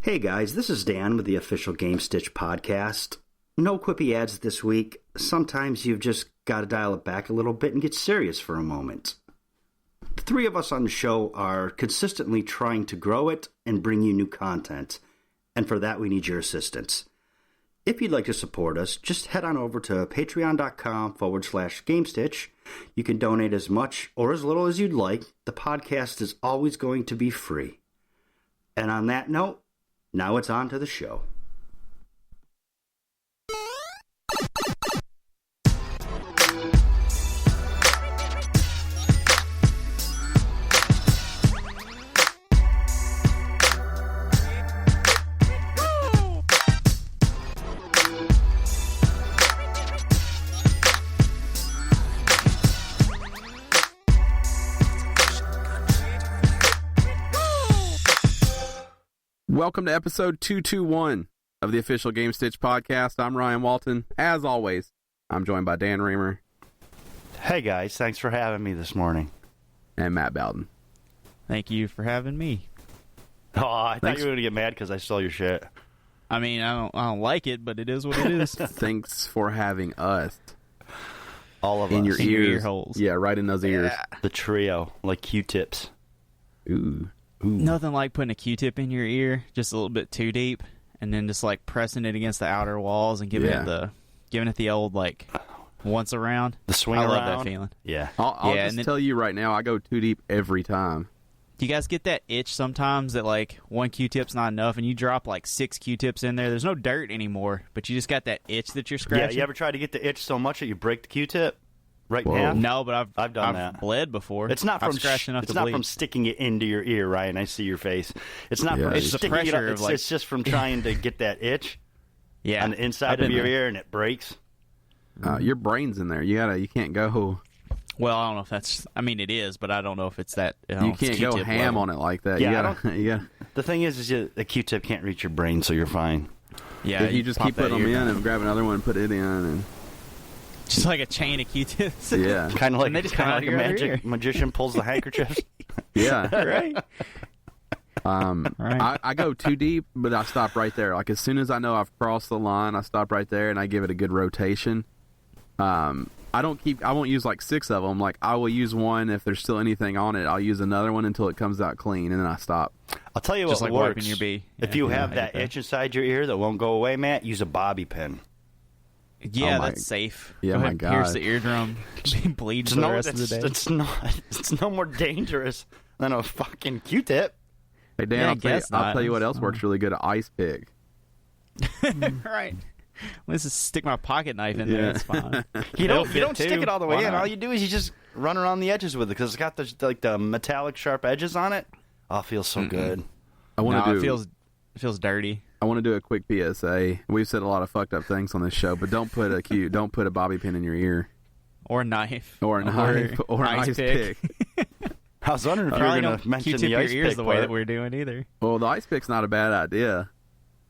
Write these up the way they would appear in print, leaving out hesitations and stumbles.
Hey guys, this is Dan with the official Gamestitch Podcast. No quippy ads this week. Sometimes you've just got to dial it back a little bit and get serious for a moment. The three of us on the show are consistently trying to grow it and bring you new content, and for that we need your assistance. If you'd like to support us, just head on over to patreon.com/Gamestitch. You can donate as much or as little as you'd like. The podcast is always going to be free. And on that note, now it's on to the show. Welcome to episode 221 of the official Gamestitch Podcast. I'm Ryan Walton. As always, I'm joined by Dan Reamer. Hey guys, thanks for having me this morning. And Matt Bowden. Thank you for having me. Oh, I thought you were going to get mad because I stole your shit. I mean, I don't like it, but it is what it is. Thanks for having us. All of in us. Your in ears. your ear holes. Yeah, right in those ears. The trio, like Q-tips. Ooh. Nothing like putting a Q-tip in your ear, just a little bit too deep, and then just like pressing it against the outer walls and giving it the old like once around. The swing I around. love that feeling. Yeah. I'll just tell you right now, I go too deep every time. Do you guys get that itch sometimes that like one Q-tip's not enough and you drop like 6 Q-tips in there? There's no dirt anymore, but you just got that itch that you're scratching. Yeah, you ever try to get the itch so much that you break the Q-tip? Right Whoa. now? No, but I've done that. Bled before. It's not from scratched enough it's to not bleed. from sticking it into your ear, Ryan. I see your face. It's not from It's the sticking it pressure up. of, like- It's just from trying to get that itch Yeah, on the inside of your ear, and it breaks. Your brain's in there. You can't go. Well, I don't know if that's. I mean, it is, but I don't know if it's that. You can't go ham on it like that. Yeah, you gotta. The thing is the Q-tip can't reach your brain, so you're fine. Yeah, If you just keep putting them in and grab another one and put it in, and just like a chain of Q-tips. yeah, Kind of And they like just come out a your other magic ear. magician pulls the handkerchiefs. yeah. Right. Right. I go too deep, but I stop right there. Like as soon as I know I've crossed the line, I stop right there and I give it a good rotation. I won't use like 6 of them. Like I will use one if there's still anything on it. I'll use another one until it comes out clean, and then I stop. I'll tell you Just what like works. wiping your bee. If Yeah, you yeah, have I that get that. itch inside your ear that won't go away, Matt, use a bobby pin. Yeah, Oh my- that's safe. yeah, Go my ahead and pierce God. the eardrum. Bleed for the rest of the day. It's no more dangerous than a fucking Q-tip. Hey Dan, Yeah, I I'll guess not. tell you what else works really good: an ice pick. Right. Let's just stick my pocket knife in there. Yeah. It's fine. You It'll don't fit, stick too. it all the way Why in. not? All you do is you just run around the edges with it because it's got the metallic sharp edges on it. Oh, it feels so good. I want to No, do. it feels dirty. I want to do a quick PSA. We've said a lot of fucked up things on this show, but don't put a bobby pin in your ear Or a knife. or a knife or an ice pick. I was wondering if you were Probably going don't to mention Q-tip the ice your ears pick the way part. that we're doing either. Well, the ice pick's not a bad idea,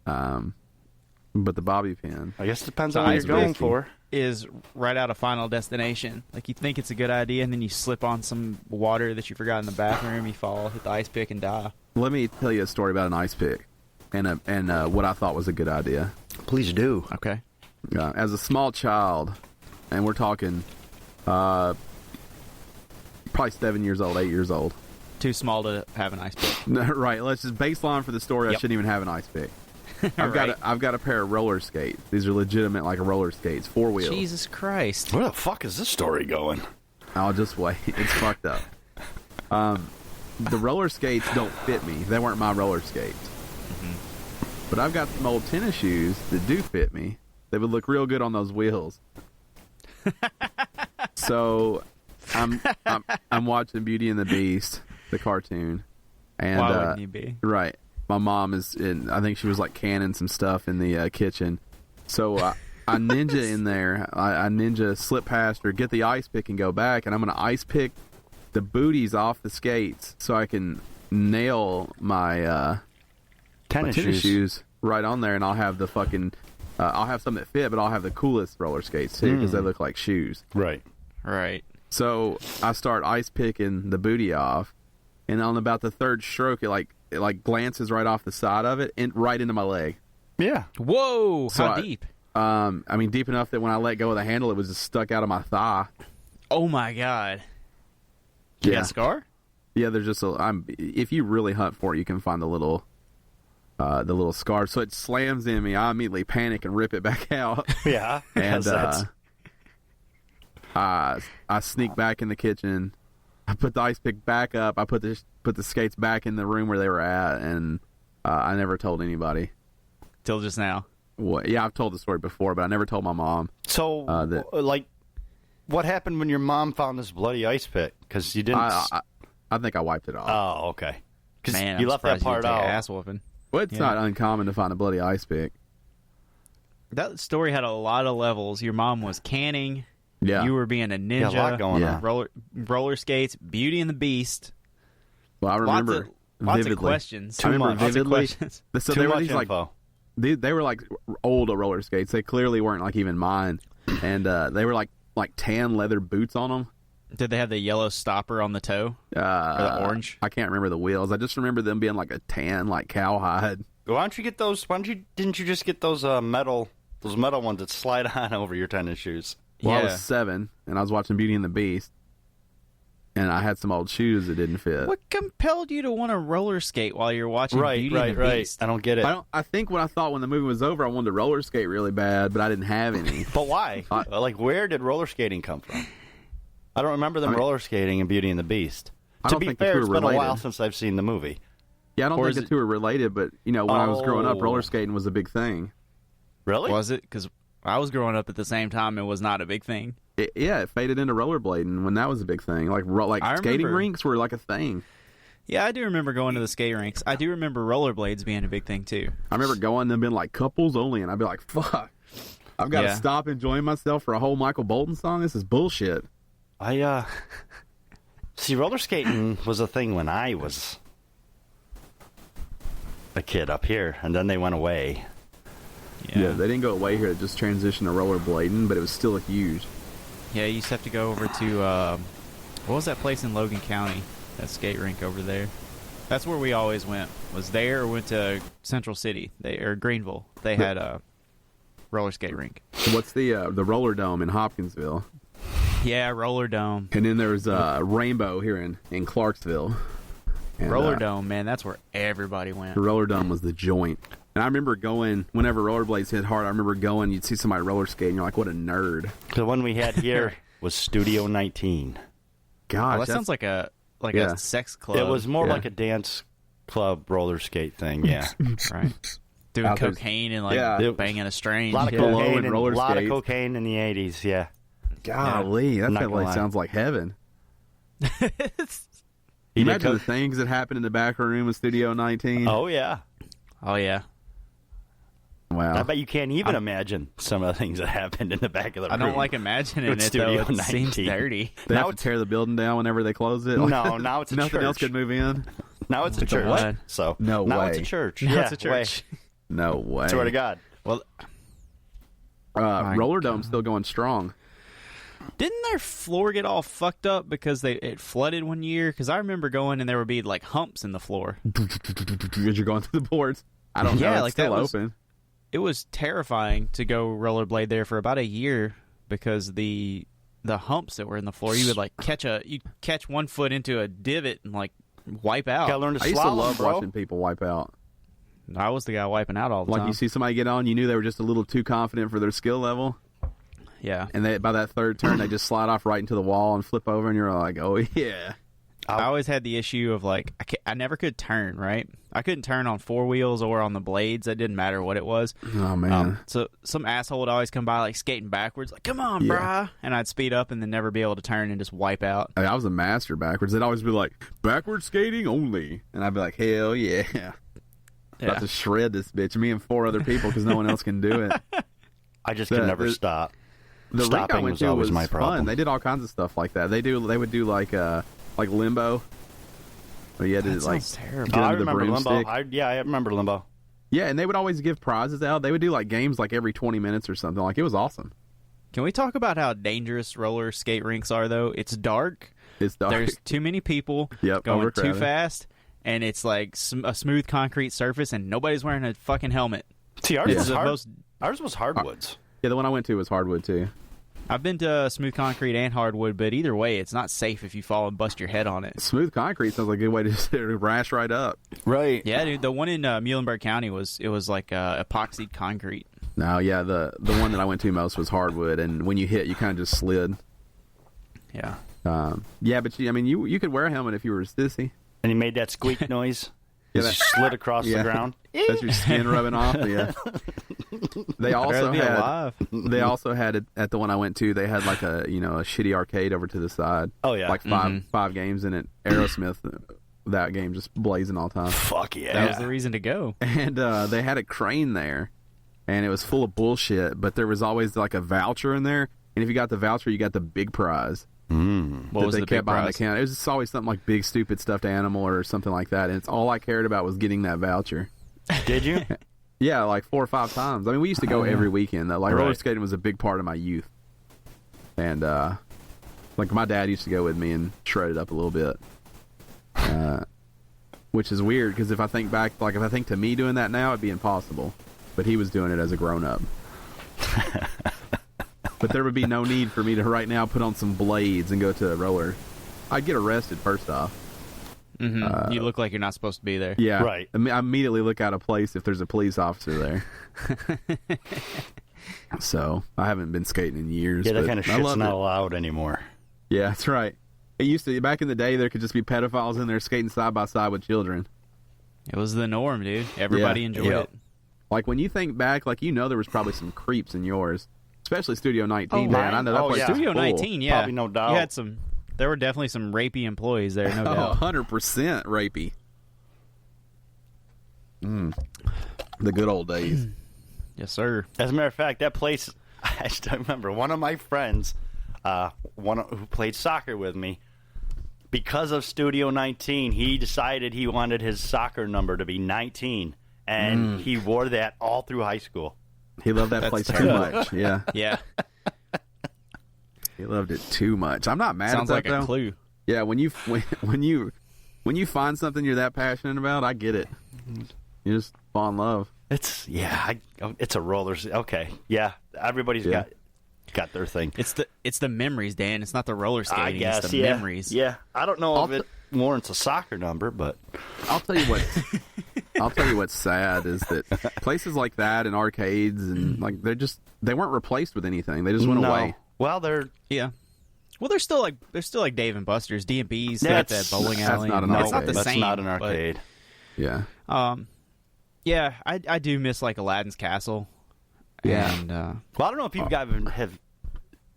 but the bobby pin. I guess it depends So on what ice you're going pick for. Is right out of Final Destination. Like you think it's a good idea, and then you slip on some water that you forgot in the bathroom. You fall, hit the ice pick, and die. Let me tell you a story about an ice pick and what I thought was a good idea. Please do. Okay. As a small child, and we're talking probably 7 years old, 8 years old. Too small to have an ice pick. Right, let's just baseline for the story. I Yep. shouldn't even have an ice pick. Right. I've got a pair of roller skates. These are legitimate like roller skates, 4-wheel. Jesus Christ. Where the fuck is this story going? I'll just wait. It's fucked up. The roller skates don't fit me. They weren't my roller skates. Mm-hmm. But I've got some old tennis shoes that do fit me. They would look real good on those wheels. So I'm watching Beauty and the Beast, the cartoon. And Why wouldn't you be? right. My mom is in, I think she was like canning some stuff in the kitchen. So I ninja in there. I ninja slip past her, get the ice pick and go back. And I'm going to ice pick the booties off the skates so I can nail my Tennis shoes right on there. And I'll have the fucking, I'll have some that fit, but I'll have the coolest roller skates too because they look like shoes. Right. Right. So I start ice picking the booty off. And on about the third stroke, it like it like glances right off the side of it and right into my leg. Yeah. Whoa! So How deep? I mean, deep enough that when I let go of the handle, it was just stuck out of my thigh. Oh my god! You got a scar? Yeah, there's just if you really hunt for it, you can find the little scar. So it slams in me. I immediately panic and rip it back out. Yeah. And I sneak back in the kitchen. I put the ice pick back up. I put the skates back in the room where they were at, and I never told anybody. Till just now. Yeah, I've told the story before, but I never told my mom. So, what happened when your mom found this bloody ice pick? Because you didn't. I think I wiped it off. Oh, okay. Because Man, you I'm left that surprised part you didn't take out. an ass whooping. Well, it's not uncommon to find a bloody ice pick. That story had a lot of levels. Your mom was canning. Yeah. You were being a ninja. Yeah, a lot going on. Roller skates, Beauty and the Beast. Well, I remember Lots vividly. of questions. I remember Lots of vividly. questions. So Too they were much these info. they were like old roller skates. They clearly weren't like even mine, and they were like tan leather boots on them. Did they have the yellow stopper on the toe? Or the orange? I can't remember the wheels. I just remember them being like a tan, like cowhide. Why don't you get those? Didn't you just get those metal ones that slide on over your tennis shoes? Well, I Yeah. was 7, and I was watching Beauty and the Beast, and I had some old shoes that didn't fit. What compelled you to want to roller skate while you're watching Beauty and the Beast? I don't get it. I think what I thought when the movie was over, I wanted to roller skate really bad, but I didn't have any. But why? Where did roller skating come from? I don't remember them roller skating in Beauty and the Beast. I To don't be think the fair, two it's are been a while related. since I've seen the movie. Yeah, I don't Or think is the it- two are related, but when I was growing up, Oh. roller skating was a big thing. Really? Was it? Because I was growing up at the same time. It was not a big thing. It faded into rollerblading when that was a big thing. Like I skating remember- rinks were like a thing. Yeah, I do remember going to the skate rinks. I do remember rollerblades being a big thing, too. I remember going and being like couples only, and I'd be like, "Fuck, I've got to Yeah. stop enjoying myself for a whole Michael Bolton song. This is bullshit." I see, roller skating was a thing when I was a kid up here, and then they went away. Yeah, they didn't go away here. It just transitioned to rollerblading, but it was still huge. Yeah, you used to have to go over to, what was that place in Logan County? That skate rink over there. That's where we always went. Was there or went to Central City, or Greenville. They had a roller skate rink. What's the Roller Dome in Hopkinsville? Yeah, Roller Dome. And then there's Rainbow here in Clarksville. And, Roller Dome, man, that's where everybody went. The Roller Dome was the joint. And I remember going, whenever rollerblades hit hard, I remember going, you'd see somebody roller skate, and you're like, what a nerd. The one we had here was Studio 19. Gosh, Well, that sounds like a sex club. It was more Yeah. like a dance club roller skate thing, yeah. right. Doing Out there- cocaine and Yeah. banging a string. A lot of Yeah. cocaine And and roller a lot of skates. cocaine in the 80s, yeah. golly, that Not gonna like lie. sounds like heaven. He did Imagine the coke- things that happened in the back room of Studio 19. Oh, yeah. Oh yeah. Wow. I bet you can't even imagine some of the things that happened in the back of the I room. don't like imagining With it though. Studio It seems 19. dirty. They now have to it's- tear the building down whenever they close it. No, now it's a Nothing else church. could move in. Now it's a church. what? So No now way. it's a church. Now yeah, it's a church. No way. Swear to God. Well, Roller Dome's still going strong. didn't their floor get all fucked up because it flooded one year? Because I remember going and there would be like humps in the floor. As you're going through the boards. I don't know. Yeah, It's like still that was- open. It was terrifying to go rollerblade there for about a year because the humps that were in the floor, you would like catch one foot into a divot and like wipe Gotta out. learn to I used to slalom, love bro. watching people wipe out. I was the guy wiping out all the Like time. you see somebody get on, you knew they were just a little too confident for their skill level, Yeah. and by that third turn, they just slide off right into the wall and flip over, and you're like, oh yeah. I always had the issue of like I never could turn, right? I couldn't turn on four wheels or on the blades. It didn't matter what it was. Oh man. So some asshole would always come by like skating backwards, like "Come on, Yeah. brah," and I'd speed up and then never be able to turn and just wipe out. I was a master backwards. They'd always be like, backward skating only. And I'd be like, hell yeah. About Yeah. to shred this bitch. Me and 4 other people because no one else can do it. I just could never stop. The rink I Stopping went was to always was my problem. fun. They did all kinds of stuff like that. They would do like limbo. Where you had to That like sounds terrible. get I under the remember Limbo. broomstick. I remember Limbo. Yeah, and they would always give prizes out. They would do like games like every 20 minutes or something. Like it was awesome. Can we talk about how dangerous roller skate rinks are, though? It's dark. It's dark. There's too many people Yep, going too overcrowded. fast, and it's like a smooth concrete surface, and nobody's wearing a fucking helmet. See, ours was Yeah. ours was hardwoods. Yeah, the one I went to was hardwood too. I've been to smooth concrete and hardwood, but either way, it's not safe if you fall and bust your head on it. Smooth concrete sounds like a good way to rash right up. Right. Yeah, dude. The one in Muhlenberg County was like epoxied concrete. No, yeah, the one that I went to most was hardwood, and when you hit, you kind of just slid. Yeah. Yeah, but you could wear a helmet if you were a sissy. And he made that squeak noise. Yeah, As that- you slid across the ground. That's your skin rubbing off. Yeah. They also be had. alive. They also had it at the one I went to. They had like a shitty arcade over to the side. Oh, yeah. like five games in it. Aerosmith, that game just blazing all the time. Fuck yeah. That was the reason to go. And they had a crane there, and it was full of bullshit. But there was always like a voucher in there, and if you got the voucher, you got the big prize. What was they the kept big behind prize? the counter. It was just always something like big stupid stuffed animal or something like that, and it's all I cared about was getting that voucher. Did you? Yeah, like 4 or 5 times. I mean, we used to go every weekend. Like roller Right. skating was a big part of my youth, and like my dad used to go with me and shred it up a little bit, which is weird because if I think back, like if I think to me doing that now, it'd be impossible. But he was doing it as a grown up. But there would be no need for me to right now put on some blades and go to a roller. I'd get arrested first off. Mm-hmm. You look like you're not supposed to be there. Yeah, Right. I immediately look out of place if there's a police officer there. So I haven't been skating in years. Yeah, that but kind of I shit's loved not it. allowed anymore. Yeah, that's right. It used to back in the day. There could just be pedophiles in there skating side by side with children. It was the norm, dude. Everybody Yeah. enjoyed Yep. it. Like when you think back, like there was probably some creeps in yours, especially Studio 19. Oh, man, mine? I know that Oh, place yeah. was Studio full. 19, yeah. Probably no doubt. You had some. There were definitely some rapey employees there, no Oh, doubt. 100% rapey. The good old days. Yes, sir. As a matter of fact, that place, I still remember one of my friends, who played soccer with me, because of Studio 19, he decided he wanted his soccer number to be 19, and he wore that all through high school. He loved that place too much. Yeah, Yeah. he loved it too much. I'm not mad Sounds at like that, a though. clue. Yeah, when you find something you're that passionate about, I get it. You just fall in love. It's a roller. Okay, yeah, everybody's got their thing. It's the memories, Dan. It's not the roller skating. I guess, it's the yeah. memories. Yeah, I don't know if it warrants a soccer number, but I'll tell you what. I'll tell you what's sad is that places like that and arcades and like they weren't replaced with anything. They just went no. away. Well, they're Yeah. Well, they're still like Dave and Buster's, D&B's, they got that bowling that's alley. not an It's not arcade. the that's same. not an but, arcade. Yeah. yeah, I do miss like Aladdin's Castle. Yeah. And Well, I don't know if you guys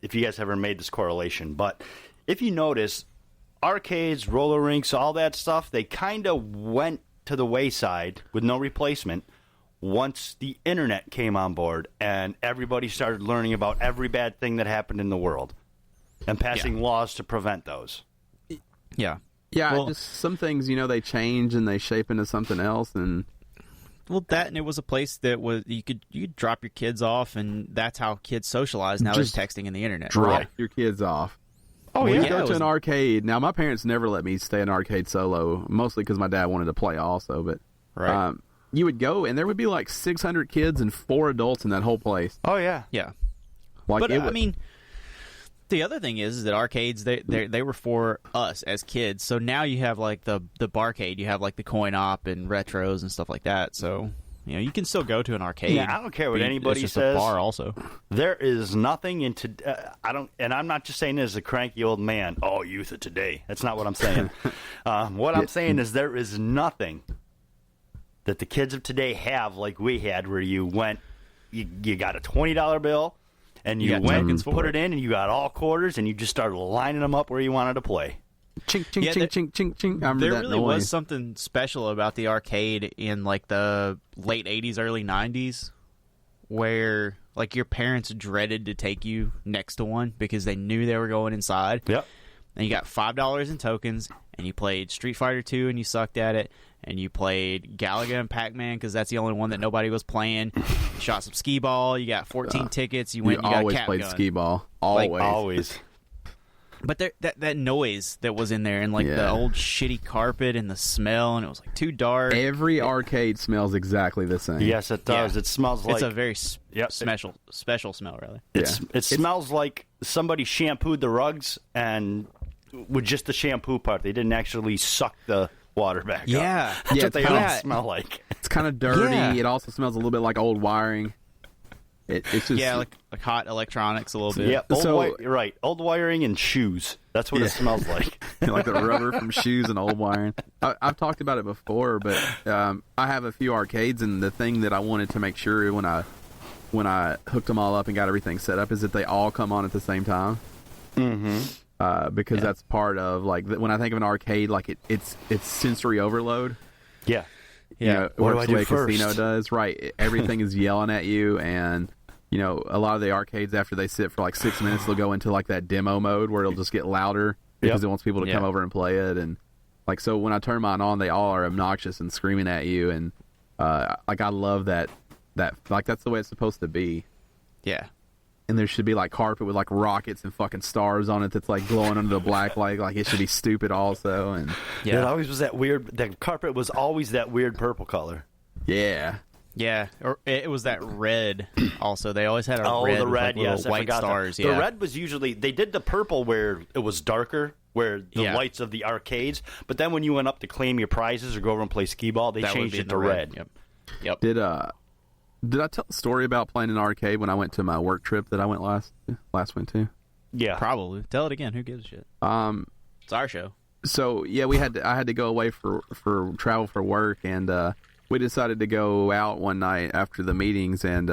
if you guys ever made this correlation, but if you notice, arcades, roller rinks, all that stuff, they kind of went to the wayside with no replacement once the internet came on board and everybody started learning about every bad thing that happened in the world and passing laws to prevent those. yeah. Yeah, Well- just some things, they change and they shape into something else, and Well, that and it was a place that was you could drop your kids off, and that's how kids socialize. Now Just there's texting in the internet. drop your kids off. Oh, When yeah. you go it to was- an arcade, now my parents never let me stay in an arcade solo, mostly because my dad wanted to play also, but Right. you would go, and there would be like 600 kids and 4 adults in that whole place. Oh, yeah. Yeah. Like But it I would- mean, the other thing is that arcades they were for us as kids. So now you have like the barcade, you have like the coin op and retros and stuff like that. So you can still go to an arcade. Yeah, I don't care what but anybody it's just says. A bar also. There is nothing and I'm not just saying this as a cranky old man. Oh, youth of today. That's not what I'm saying. What I'm saying is there is nothing that the kids of today have like we had, where you went, you got a $20 bill, and you got went tokens and for put it. it in, and you got all quarters, and you just started lining them up where you wanted to play. chink, chink, Yeah, chink, chink, chink, chink. I remember There that really noise. was something special about the arcade in like the late 80s, early 90s, where like your parents dreaded to take you next to one because they knew they were going inside. Yep. And you got $5 in tokens, and you played Street Fighter 2 and you sucked at it, and you played Galaga and Pac-Man because that's the only one that nobody was playing. You shot some skee ball, you got 14 tickets, you went and you got a always cap played gun. skee ball. Like, Always. Always. But that noise that was in there, and like the old shitty carpet and the smell, and it was like too dark. Every arcade smells exactly the same. Yes, it does. Yeah. It smells like... It's a very special smell, really. It smells like somebody shampooed the rugs, and with just the shampoo part, they didn't actually suck the water back up. That's what they all smell like. It's kind of dirty. Yeah. It also smells a little bit like old wiring. It's just like hot electronics a little bit. Yeah, old wiring and shoes. That's what it smells like. Like the rubber from shoes and old wiring. I've talked about it before, but I have a few arcades, and the thing that I wanted to make sure when I hooked them all up and got everything set up is that they all come on at the same time. Mm-hmm. Because that's part of like when I think of an arcade, like it's sensory overload. Yeah. You know, What do works I the do way a first? casino does, right? Everything is yelling at you, and you know, a lot of the arcades after they sit for like 6 minutes, they'll go into like that demo mode where it'll just get louder because it wants people to come over and play it. And like, so when I turn mine on, they all are obnoxious and screaming at you, and like I love that like that's the way it's supposed to be. Yeah. And there should be like carpet with like rockets and fucking stars on it that's like glowing under the black light. Like it should be stupid also. And It always was that weird. The carpet was always that weird purple color. yeah. Yeah, or it was that red. Also, they always had a red. The with, red, like, yes, little I white forgot stars. that. The red was usually they did the purple where it was darker, where the lights of the arcades. But then when you went up to claim your prizes or go over and play skee ball, they That would changed be it the to red. Yep. Did I tell the story about playing an arcade when I went to my work trip that I went last went to? Yeah, Probably. Tell it again. Who gives a shit? It's our show. So yeah, I had to go away for travel for work, and we decided to go out one night after the meetings, and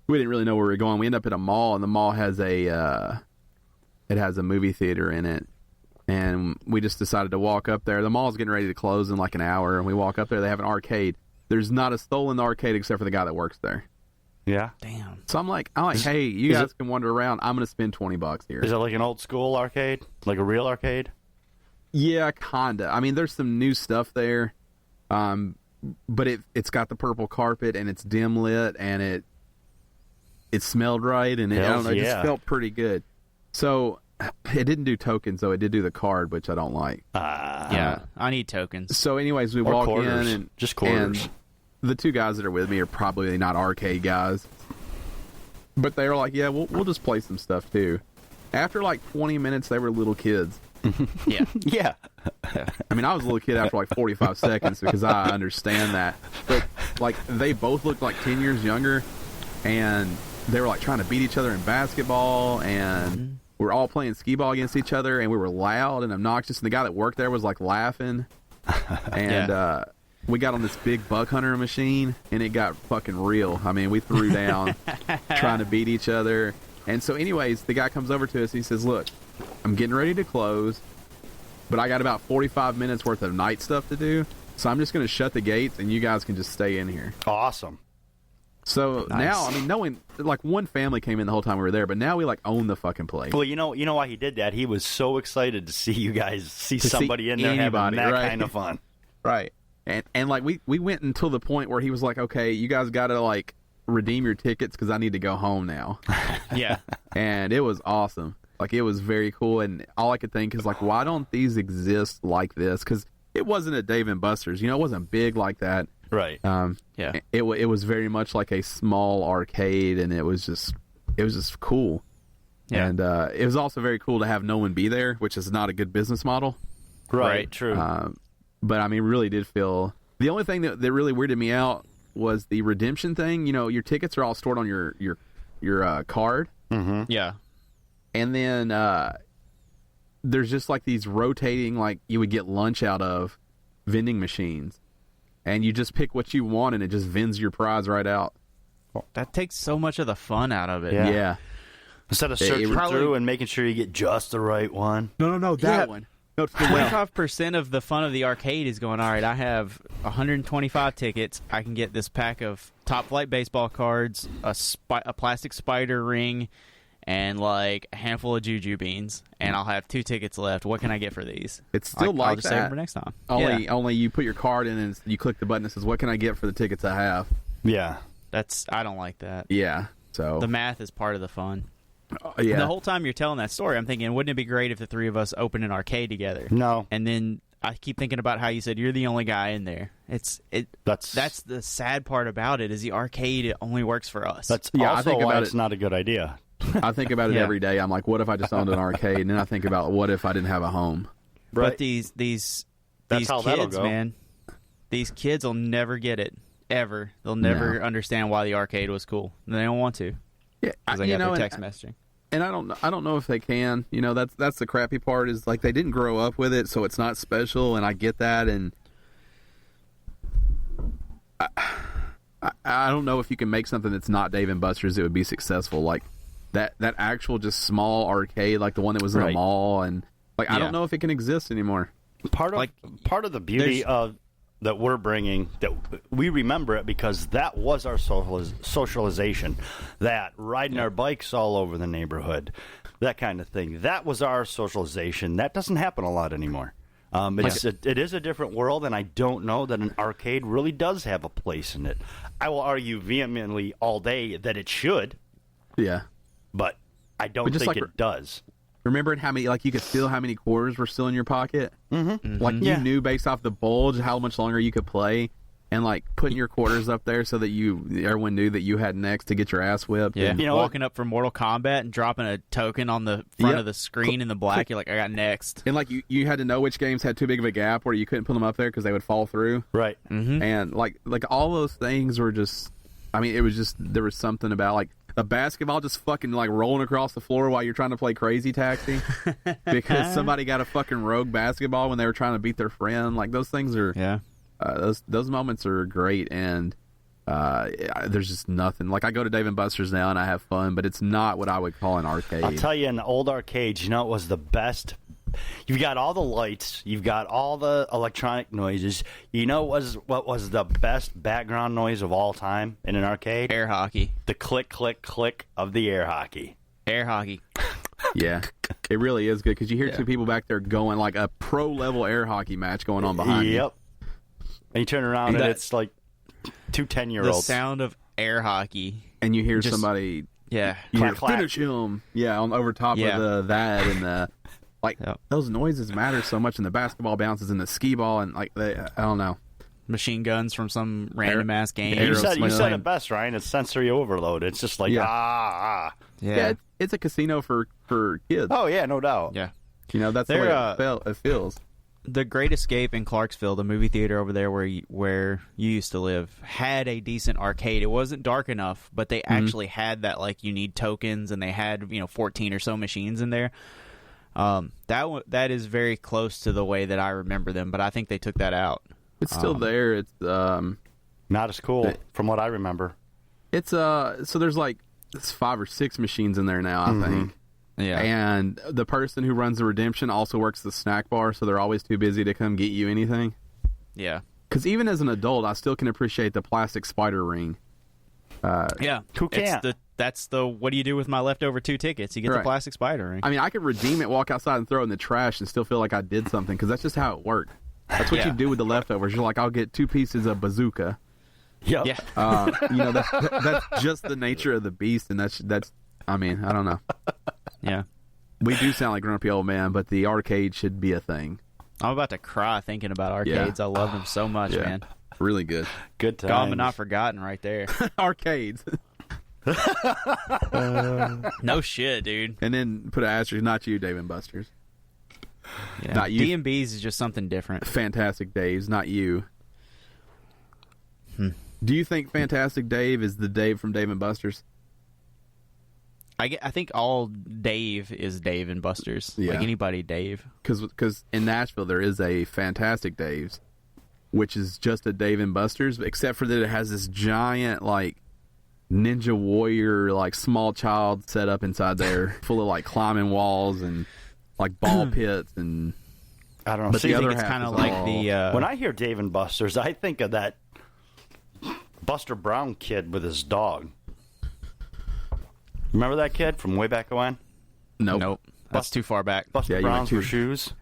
we didn't really know where we were going. We ended up at a mall, and the mall has a movie theater in it, and we just decided to walk up there. The mall's getting ready to close in like an hour, and we walk up there. They have an arcade. There's not a soul in the arcade except for the guy that works there. Yeah. Damn. So I'm like, hey, you guys can wander around. I'm going to spend $20 here. Is it like an old school arcade, like a real arcade? Yeah, kinda. I mean, there's some new stuff there, but it's got the purple carpet and it's dim lit and it smelled right and it just felt pretty good. So it didn't do tokens though. It did do the card, which I don't like. Yeah, I need tokens. So, anyways, we Or walk quarters. in and Just quarters. And the two guys that are with me are probably not arcade guys, but they were like, "Yeah, we'll just play some stuff too." After like 20 minutes, they were little kids. Yeah. Yeah. I mean, I was a little kid after like 45 seconds because I understand that. But, like, they both looked like 10 years younger, and they were, like, trying to beat each other in basketball, and we were all playing skee ball against each other, and we were loud and obnoxious, and the guy that worked there was, like, laughing. And we got on this big buck hunter machine, and it got fucking real. I mean, we threw down trying to beat each other. And so, anyways, the guy comes over to us, and he says, "Look, I'm getting ready to close, but I got about 45 minutes worth of night stuff to do, so I'm just going to shut the gates, and you guys can just stay in here." Awesome. So now, I mean, knowing, like, one family came in the whole time we were there, but now we, like, own the fucking place. Well, you know why he did that? He was so excited to see you guys, see somebody in there having that kind of fun. Right. And like, we went until the point where he was like, "Okay, you guys got to, like, redeem your tickets because I need to go home now." Yeah. And it was awesome. Like, it was very cool, and all I could think is, like, why don't these exist like this? Because it wasn't a Dave & Buster's. You know, it wasn't big like that. Right. Yeah. It was very much like a small arcade, and it was just cool. Yeah. And it was also very cool to have no one be there, which is not a good business model. Right. True. But, I mean, really did feel... The only thing that really weirded me out was the redemption thing. You know, your tickets are all stored on your card. Mm-hmm. Yeah. And then there's just like these rotating, like you would get lunch out of vending machines. And you just pick what you want and it just vends your prize right out. That takes so much of the fun out of it. Yeah. Instead of searching through and making sure you get just the right one. No, that one. No, 25% of the fun of the arcade is going, all right, I have 125 tickets. I can get this pack of Top Flight baseball cards, a plastic spider ring, and like a handful of juju beans, and I'll have 2 tickets left. What can I get for these? It's still I'll just that. save them for next time. Only you put your card in and you click the button that says, "What can I get for the tickets I have?" Yeah. I don't like that. Yeah. So The math is part of the fun. Yeah. The whole time you're telling that story, I'm thinking, wouldn't it be great if the three of us opened an arcade together? No. And then I keep thinking about how you said you're the only guy in there. That's the sad part about it is the arcade, it only works for us. That's Yeah, I also think why about it's it- not a good idea. I think about it Yeah. every day. I'm like, what if I just owned an arcade? And then I think about what if I didn't have a home? Right. But these how that'll kids, go. man, these kids will never get it ever. They'll never understand why the arcade was cool. And they don't want to Yeah, because they got their text messaging. And I don't know if they can. You know, that's the crappy part is like they didn't grow up with it, so it's not special. And I get that. And I don't know if you can make something that's not Dave and Buster's that would be successful. Like that actual just small arcade, like the one that was in a Right. mall, and like I Yeah. don't know if it can exist anymore. Part of the beauty of that we're bringing, that we remember it because that was our socialization, that riding our bikes all over the neighborhood, that kind of thing. That was our socialization. That doesn't happen a lot anymore. It is a different world, and I don't know that an arcade really does have a place in it. I will argue vehemently all day that it should, Yeah. but I don't But just think like- it does. Remembering how many, like you could feel how many quarters were still in your pocket? Mm-hmm. Like Yeah. you knew based off the bulge how much longer you could play, and like putting your quarters up there so that everyone knew that you had next to get your ass whipped. Yeah, And, You know walking up for Mortal Kombat and dropping a token on the front of the screen in the black. You're like, I got next. and like you had to know which games had too big of a gap where you couldn't put them up there because they would fall through. Right. And like all those things were just, I mean, it was just, there was something about like the basketball just fucking like rolling across the floor while you're trying to play Crazy Taxi because somebody got a fucking rogue basketball when they were trying to beat their friend. Like those things are, Yeah. those moments are great. And there's just nothing. Like I go to Dave and Buster's now and I have fun, but it's not what I would call an arcade. I'll tell you, in the old arcades, you know, it was the best. You've got all the lights. You've got all the electronic noises. You know what was the best background noise of all time in an arcade? Air hockey. The click, click, click of the air hockey. Air hockey. Yeah, it really is good because you hear two people back there going like a pro level air hockey match going on behind you. Yep. And you turn around and it's like two 10-year-olds. The sound of air hockey. And you hear Just- somebody, Yeah. you hear, Clack, clack. finish him. Yeah, on over top Yeah. of that and the like. Yep. Those noises matter so much, and the basketball bounces and the skee ball and like I don't know. Machine guns from some random ass game. You Arrows said smiling. it best, Ryan. It's sensory overload. It's just like, Yeah. Yeah. It's a casino for kids. Oh, yeah, no doubt. Yeah. You know, that's the way it feels. The Great Escape in Clarksville, the movie theater over there where you used to live, had a decent arcade. It wasn't dark enough, but they actually had that, like, you need tokens, and they had 14 or so machines in there. That is very close to the way that I remember them, but I think they took that out. It's still there. It's Not as cool, from what I remember. it's so there's like 5 or 6 machines in there now, I think. Yeah. And the person who runs the redemption also works the snack bar, so they're always too busy to come get you anything. Yeah. Because even as an adult, I still can appreciate the plastic spider ring. Yeah. Who can't? That's the what do you do with my leftover 2 tickets? You get the Right. plastic spider ring. I mean, I could redeem it, walk outside, and throw it in the trash, and still feel like I did something. Because that's just how it worked. That's what Yeah. you do with the leftovers. You're like, I'll get 2 pieces of bazooka. Yep. Yeah. That's just the nature of the beast, and that's. I mean, I don't know. Yeah. We do sound like grumpy old man, but the arcade should be a thing. I'm about to cry thinking about arcades. I love them so much, Yeah. man. Really good. Good times. Gone but not forgotten right there. Arcades. No shit, dude. And then put an asterisk, not you, Dave and Buster's. Yeah. Not you. D&B's is just something different. Fantastic Dave's, not you. Do you think Fantastic Dave is the Dave from Dave and Buster's? I think all Dave is Dave and Buster's. Yeah. Like anybody Dave. Because in Nashville there is a Fantastic Dave's, which is just a Dave and Buster's, except for that it has this giant like Ninja Warrior like small child set up inside there, full of like climbing walls and like ball pits and. I don't know. But See, the I think other it's half kind of is like all- the when I hear Dave and Buster's, I think of that Buster Brown kid with his dog. Remember that kid from way back when? Nope. That's too far back. Buster Yeah, you went Brown's too- for shoes.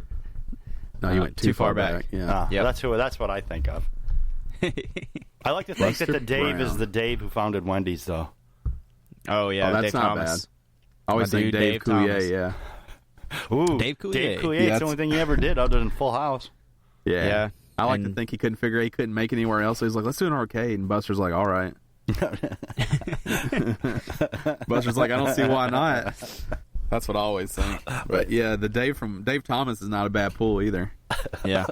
No, you went too far back. Yeah. Yep. That's what I think of. I like to think Buster that the Dave Brown. is the Dave who founded Wendy's, though. Oh yeah, Oh, that's Dave not Thomas. I always My think dude, Dave Dave Coulier, Thomas. yeah. Ooh, Dave Coulier. Dave Coulier. Yeah, It's the only thing he ever did other than Full House. Yeah. Yeah. I like to And- think he couldn't make it anywhere else. So he's like, let's do an arcade. And Buster's like, all right. Buster's like, I don't see why not. That's what I always think. But yeah, the Dave Thomas is not a bad pull either. Yeah.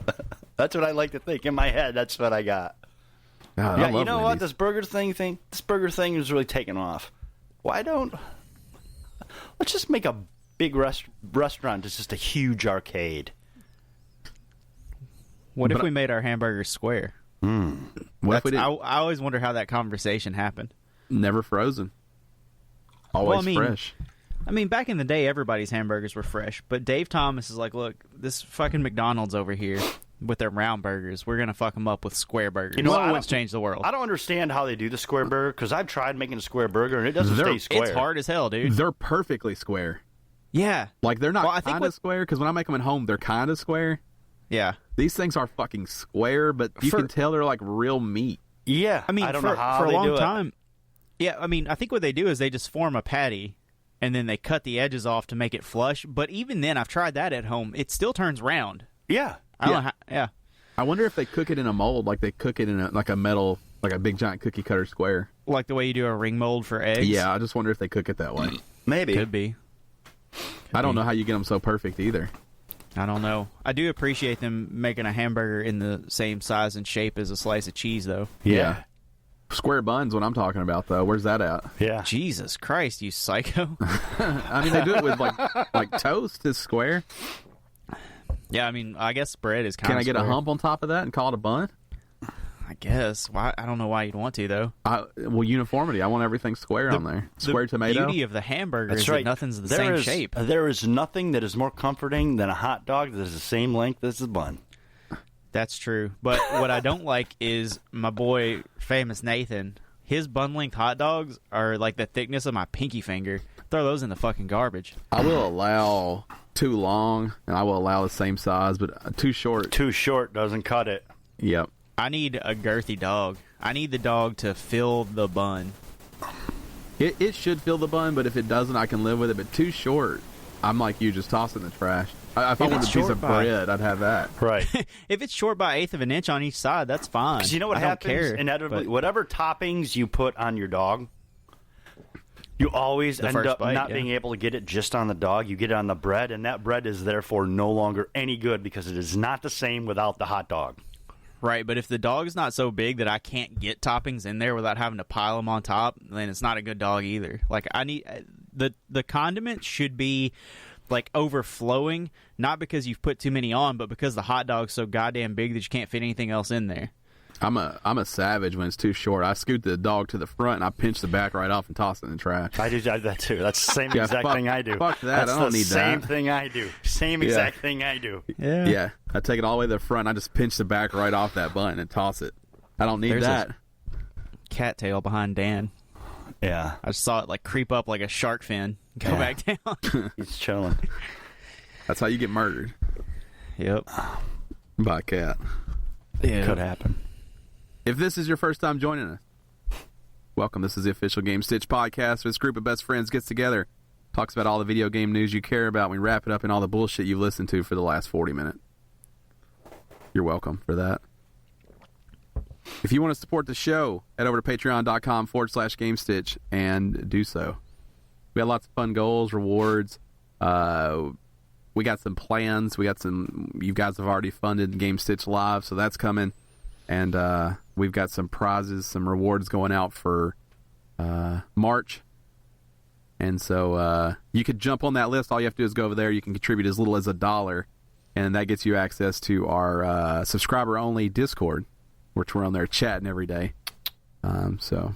That's what I like to think. In my head, that's what I got. God, I Yeah, love you know what? Wendy's. This burger thing is really taking off. Why don't... Let's just make a big restaurant that's just a huge arcade. What if But- we made our hamburgers square? What if we I did always wonder how that conversation happened. never frozen? Always Well, I mean, fresh. I mean, back in the day, everybody's hamburgers were fresh. But Dave Thomas is like, look, this fucking McDonald's over here with their round burgers, we're going to fuck them up with square burgers. You know what? I Let's don't- change the world. I don't understand how they do the square burger, because I've tried making a square burger, and it doesn't stay square. It's hard as hell, dude. They're perfectly square. Yeah. Like, they're not Well, I think kind of square, because when I make them at home, they're kind of square. Yeah. These things are fucking square, but you can tell they're like real meat. Yeah. I mean, I don't for, know how for a they long do it. time. Yeah, I mean, I think what they do is they just form a patty, and then they cut the edges off to make it flush. But even then, I've tried that at home. It still turns round. Yeah. I don't know how, yeah. I wonder if they cook it in a mold, like they cook it in a metal, like a big giant cookie cutter square. Like the way you do a ring mold for eggs. Yeah, I just wonder if they cook it that way. Maybe. Could be. I don't know how you get them so perfect either. I don't know. I do appreciate them making a hamburger in the same size and shape as a slice of cheese, though. Yeah. Square buns, what I'm talking about, though. Where's that at? Yeah. Jesus Christ, you psycho. I mean, they do it with like toast is square. Yeah, I mean, I guess bread is kind Can of I get a hump on top of that and call it a bun? I guess. Why? I don't know why you'd want to, though. Well, uniformity. I want everything square on there. Square the tomato. beauty of the hamburger That's is right. that nothing's the There same is- shape. There is nothing that is more comforting than a hot dog that is the same length as the bun. That's true. But what I don't like is my boy, Famous Nathan. His bun-length hot dogs are like the thickness of my pinky finger. Throw those in the fucking garbage. I will allow too long, and I will allow the same size, but too short. Too short doesn't cut it. Yep. I need a girthy dog. I need the dog to fill the bun. It should fill the bun, but if it doesn't, I can live with it. But too short, I'm like you, just toss it in the trash. If I If wanted a it's piece short of by- bread, I'd have that. Right. If it's short by 1/8 of an inch on each side, that's fine. Because you know what I don't happens? care, Inevitably, but- whatever toppings you put on your dog, you always The end first up bite, not yeah. being able to get it just on the dog. You get it on the bread, and that bread is therefore no longer any good because it is not the same without the hot dog. Right, but if the dog's not so big that I can't get toppings in there without having to pile them on top, then it's not a good dog either. Like, I need the condiment should be like overflowing, not because you've put too many on, but because the hot dog's so goddamn big that you can't fit anything else in there. I'm a savage when it's too short. I scoot the dog to the front and I pinch the back right off and toss it in the trash. I do that too. That's the same Yeah, exact fuck- thing I do. fuck that. That's I don't the need same that. thing I do. Same exact thing I do. Yeah, I take it all the way to the front. I just pinch the back right off that bun and toss it. I don't need There's that. Cattail behind Dan. Yeah. I just saw it like creep up like a shark fin, go Yeah. back down. He's chilling. That's how you get murdered Yep. by a cat. Yeah. Could happen. If this is your first time joining us, welcome. This is the official GameStitch Podcast. This group of best friends gets together, talks about all the video game news you care about. We wrap it up in all the bullshit you've listened to for the last 40 minutes. You're welcome for that. If you want to support the show, head over to patreon.com/GameStitch and do so. We got lots of fun goals, rewards. We got some plans. We got some. You guys have already funded GameStitch Live, so that's coming. And we've got some prizes, some rewards going out for March. And so you could jump on that list. All you have to do is go over there. You can contribute as little as $1, and that gets you access to our subscriber-only Discord, which we're on there chatting every day. So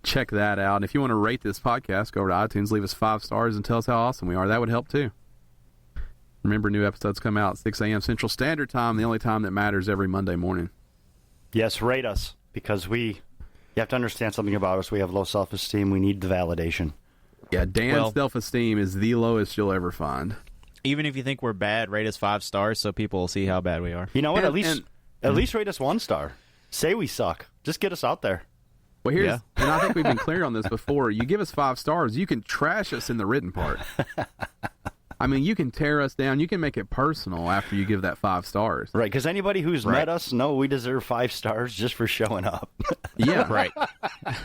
check that out. And if you want to rate this podcast, go over to iTunes, leave us 5 stars, and tell us how awesome we are. That would help too. Remember, new episodes come out at 6 a.m. Central Standard Time, the only time that matters, every Monday morning. Yes, rate us, because you have to understand something about us. We have low self-esteem. We need the validation. Yeah, Dan's Well- self-esteem is the lowest you'll ever find. Even if you think we're bad, rate us 5 stars so people will see how bad we are. You know what? And- At least rate us 1 star. Say we suck. Just get us out there. Well, here's, Yeah. and I think we've been clear on this before. You give us 5 stars, you can trash us in the written part. I mean, you can tear us down. You can make it personal after you give that 5 stars. Right, because anybody who's met us know we deserve 5 stars just for showing up. Yeah. Right.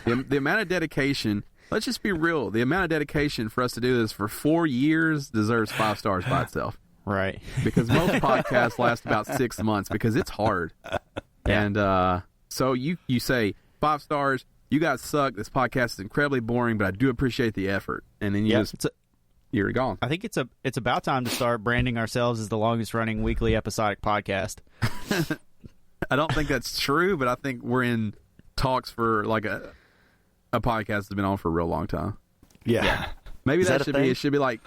The amount of dedication, let's just be real. The amount of dedication for us to do this for 4 years deserves 5 stars by itself. Right. Because most podcasts last about 6 months because it's hard. And so you say 5 stars, you guys suck. This podcast is incredibly boring, but I do appreciate the effort. And then you're gone. I think it's about time to start branding ourselves as the longest running weekly episodic podcast. I don't think that's true, but I think we're in talks for like a podcast that's been on for a real long time. Yeah. Maybe Is that that a thing? it should be like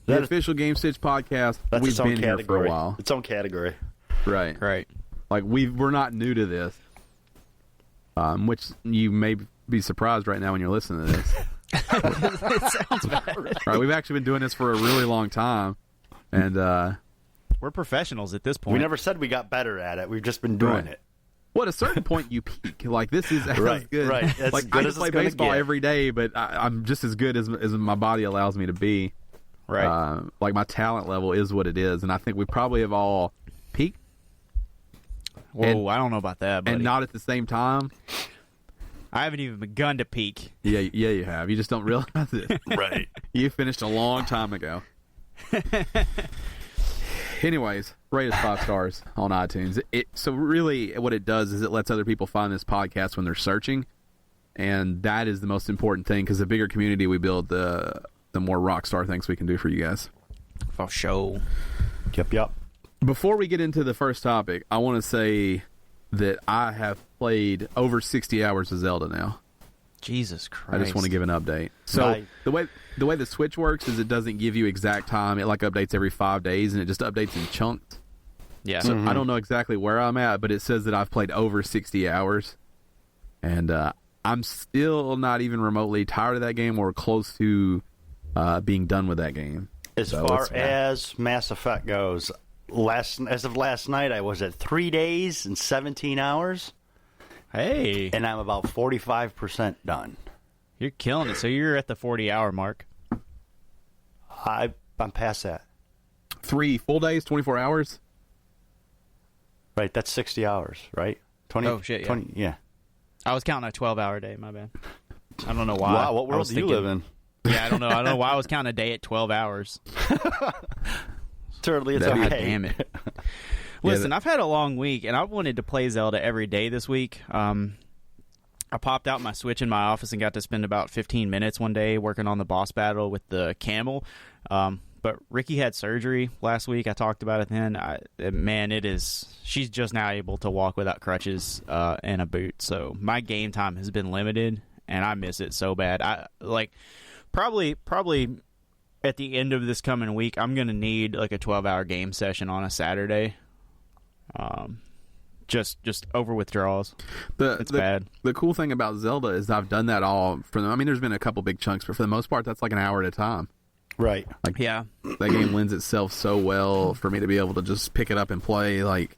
the official Gamestitch Podcast. That's We've its own been here category. for a while. Its own category. Right. Right. Like we're not new to this. Which you may be surprised right now when you're listening to this. It sounds bad. Right, we've actually been doing this for a really long time, and We're professionals at this point. We never said we got better at it. We've just been doing Right. it. well, at a certain point you peak. Like this is as Right, good. right. As Like good I as can play it's gonna baseball get. every day, but I'm just as good as my body allows me to be. Right. Like my talent level is what it is, and I think we probably have all peaked, Whoa, I don't know about that, buddy. and not at the same time. I haven't even begun to peak. Yeah, you have. You just don't realize it. Right. You finished a long time ago. Anyways, rate us 5 stars on iTunes. So really what it does is it lets other people find this podcast when they're searching, and that is the most important thing because the bigger community we build, the more rock star things we can do for you guys. For sure. Yep. Before we get into the first topic, I want to say that I have played over 60 hours of Zelda now. Jesus Christ. I just want to give an update. So Right. the way the Switch works is it doesn't give you exact time. It like updates every 5 days, and it just updates in chunks. Yeah. So I don't know exactly where I'm at, but it says that I've played over 60 hours. And I'm still not even remotely tired of that game or close to being done with that game. As So far it's- as Mass Effect goes, as of last night, I was at 3 days and 17 hours, Hey, and I'm about 45% done. you're killing it. So you're at the 40-hour mark. I'm past that. 3 full days, 24 hours? Right, that's 60 hours, right? 20. Oh, shit, yeah. 20, yeah. I was counting a 12-hour day. My bad. I don't know why. Wow, what I world was do you thinking- live in? Yeah, I don't know. I don't know why I was counting a day at 12 hours. Certainly, it's That'd be- God okay. damn it. Listen, I've had a long week, and I wanted to play Zelda every day this week. I popped out my Switch in my office and got to spend about 15 minutes one day working on the boss battle with the camel. But Ricky had surgery last week. I talked about it then. She's just now able to walk without crutches and a boot. So my game time has been limited, and I miss it so bad. Probably at the end of this coming week, I'm going to need like a 12-hour game session on a Saturday. Just over withdrawals. It's bad. The cool thing about Zelda is I've done that all for them. I mean, there's been a couple big chunks, but for the most part, that's like an hour at a time. Right. Like, Yeah. that game lends itself so well for me to be able to just pick it up and play. Like,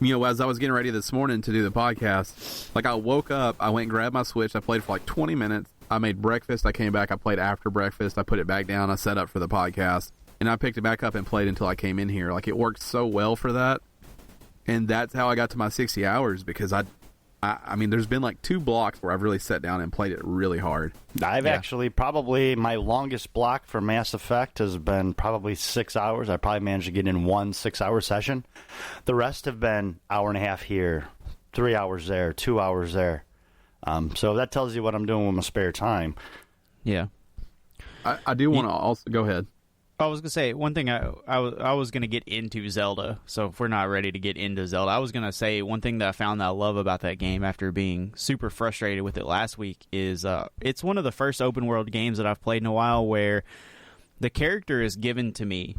you know, as I was getting ready this morning to do the podcast, like I woke up, I went and grabbed my Switch, I played for like 20 minutes, I made breakfast, I came back, I played after breakfast, I put it back down, I set up for the podcast, and I picked it back up and played until I came in here. Like, it worked so well for that. And that's how I got to my 60 hours because I mean, there's been like 2 blocks where I've really sat down and played it really hard. I've actually probably my longest block for Mass Effect has been probably 6 hours. I probably managed to get in one 6-hour session. The rest have been hour and a half here, 3 hours there, 2 hours there. So that tells you what I'm doing with my spare time. Yeah. I do want to also go ahead. I was going to say, one thing I was going to get into Zelda, so if we're not ready to get into Zelda, I was going to say one thing that I found that I love about that game after being super frustrated with it last week is it's one of the first open-world games that I've played in a while where the character is given to me,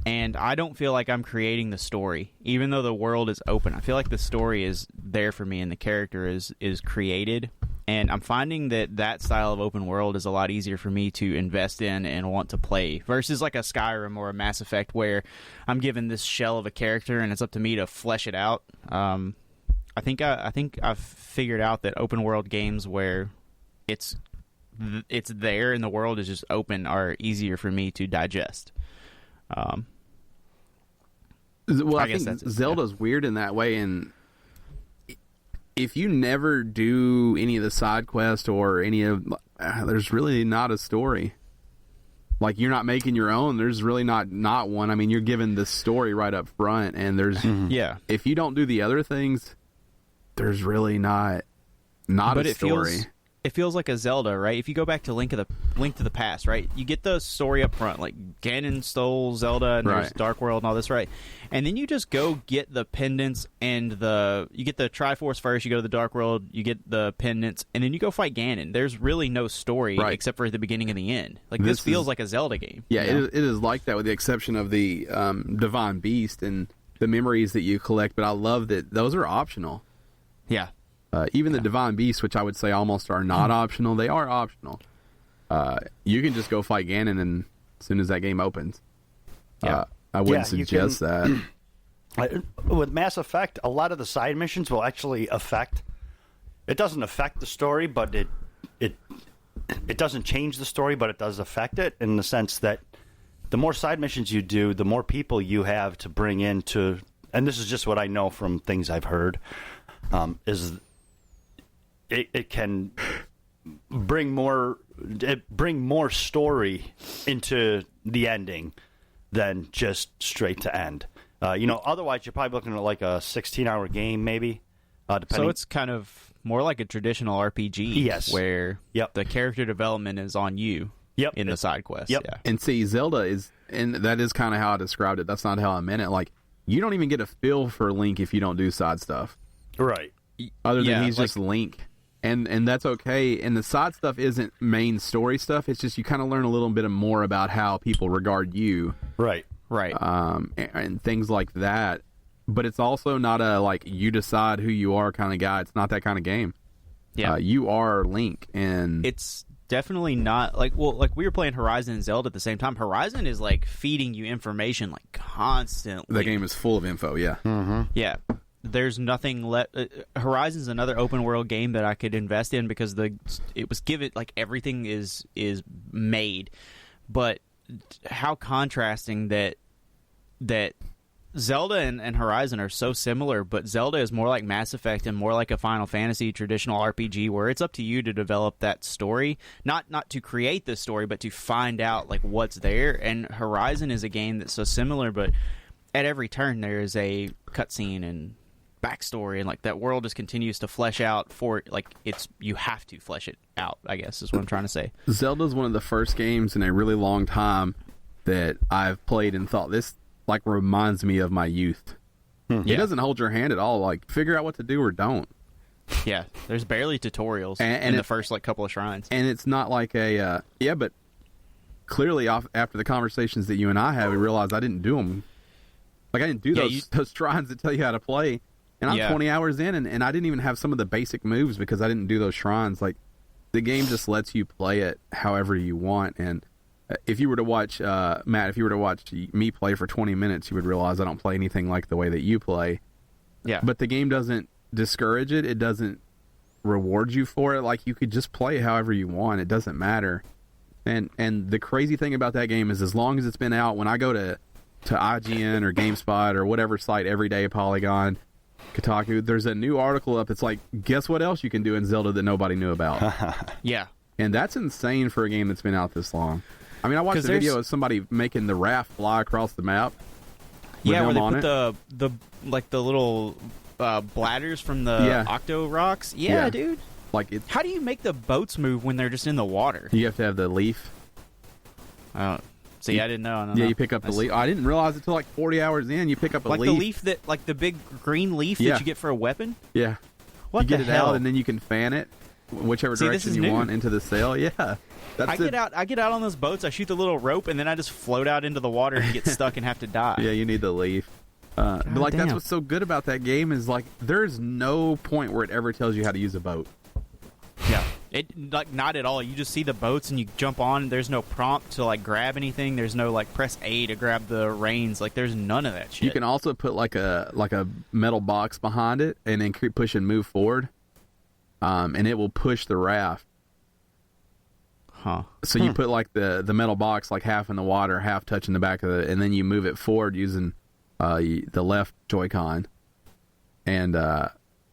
and I don't feel like I'm creating the story, even though the world is open. I feel like the story is there for me, and the character is created. And I'm finding that style of open world is a lot easier for me to invest in and want to play versus like a Skyrim or a Mass Effect where I'm given this shell of a character and it's up to me to flesh it out. I think I've figured out that open world games where it's there and the world is just open are easier for me to digest. Well, I guess think that's it, Zelda's weird in that way, and if you never do any of the side quests or any of, there's really not a story. Like, you're not making your own. There's really not one. I mean, you're given the story right up front, and there's if you don't do the other things, there's really not a story. It feels like a Zelda, right? If you go back to Link to the Past, right? You get the story up front, like Ganon stole Zelda, and there's Dark World and all this, right? And then you just go get the pendants and you get the Triforce first. You go to the Dark World, you get the pendants, and then you go fight Ganon. There's really no story except for the beginning and the end. Like this feels like a Zelda game. Yeah, it is like that, with the exception of the Divine Beast and the memories that you collect. But I love that those are optional. Yeah. Even the Divine Beasts, which I would say almost are not optional, they are optional. You can just go fight Ganon and as soon as that game opens. I wouldn't suggest that. With Mass Effect, a lot of the side missions will actually it doesn't affect the story, but it doesn't change the story, but it does affect it in the sense that the more side missions you do, the more people you have to bring into, and this is just what I know from things I've heard, is it can bring more story into the ending than just straight to end. Otherwise you're probably looking at like a 16-hour game, maybe. Depending. So it's kind of more like a traditional RPG, yes, where the character development is on you. In the side quest. Yeah. And see, Zelda is, and that is kind of how I described it. That's not how I meant it. Like, you don't even get a feel for Link if you don't do side stuff. Right. Other than he's just Link. And that's okay. And the side stuff isn't main story stuff. It's just you kind of learn a little bit more about how people regard you. Right. And things like that. But it's also not a, like, you decide who you are kind of guy. It's not that kind of game. Yeah. You are Link. And it's definitely not, like we were playing Horizon and Zelda at the same time. Horizon is, like, feeding you information, like, constantly. The game is full of info, yeah. Mm-hmm. Yeah. There's nothing left. Horizon's another open world game that I could invest in because it was given, like, everything is made, but how contrasting that Zelda and Horizon are so similar, but Zelda is more like Mass Effect and more like a Final Fantasy traditional RPG where it's up to you to develop that story, not to create the story, but to find out, like, what's there. And Horizon is a game that's so similar, but at every turn there is a cutscene and backstory, and, like, that world just continues to flesh out for, like, you have to flesh it out, I guess is what I'm trying to say. Zelda's one of the first games in a really long time that I've played and thought, this, like, reminds me of my youth. It doesn't hold your hand at all. Like, figure out what to do or don't. Yeah, there's barely tutorials in the first, like, couple of shrines. And it's not like but clearly after the conversations that you and I had, we realized I didn't do them. Like, I didn't do those shrines that tell you how to play. And I'm 20 hours in, and I didn't even have some of the basic moves because I didn't do those shrines. Like, the game just lets you play it however you want. And if you were to watch, Matt, if you were to watch me play for 20 minutes, you would realize I don't play anything like the way that you play. Yeah. But the game doesn't discourage it. It doesn't reward you for it. Like, you could just play however you want. It doesn't matter. And the crazy thing about that game is, as long as it's been out, when I go to IGN or GameSpot or whatever site every day, Polygon, Kotaku, there's a new article up. It's like, guess what else you can do in Zelda that nobody knew about? Yeah. And that's insane for a game that's been out this long. I mean, I watched a video of somebody making the raft fly across the map. Yeah, where they put the little bladders from the Octo Rocks. Yeah, dude. Like, how do you make the boats move when they're just in the water? You have to have the leaf. See, I didn't know. You pick up the leaf. I didn't realize it until like 40 hours in. You pick up a leaf. Like the leaf that, like the big green leaf that you get for a weapon? Yeah. What you the get hell? it out, and then you can fan it whichever direction you want into the sail. Yeah. I get out on those boats, I shoot the little rope, and then I just float out into the water and get stuck and have to die. Yeah, you need the leaf. But, like, that's what's so good about that game is, like, there's no point where it ever tells you how to use a boat. Yeah. Like, not at all. You just see the boats and you jump on. There's no prompt to like grab anything. There's no like press A to grab the reins. Like, there's none of that shit. You can also put like a metal box behind it and then keep push and move forward, and it will push the raft. Huh. So you put like the metal box like half in the water, half touching the back of it, and then you move it forward using the left Joy-Con, and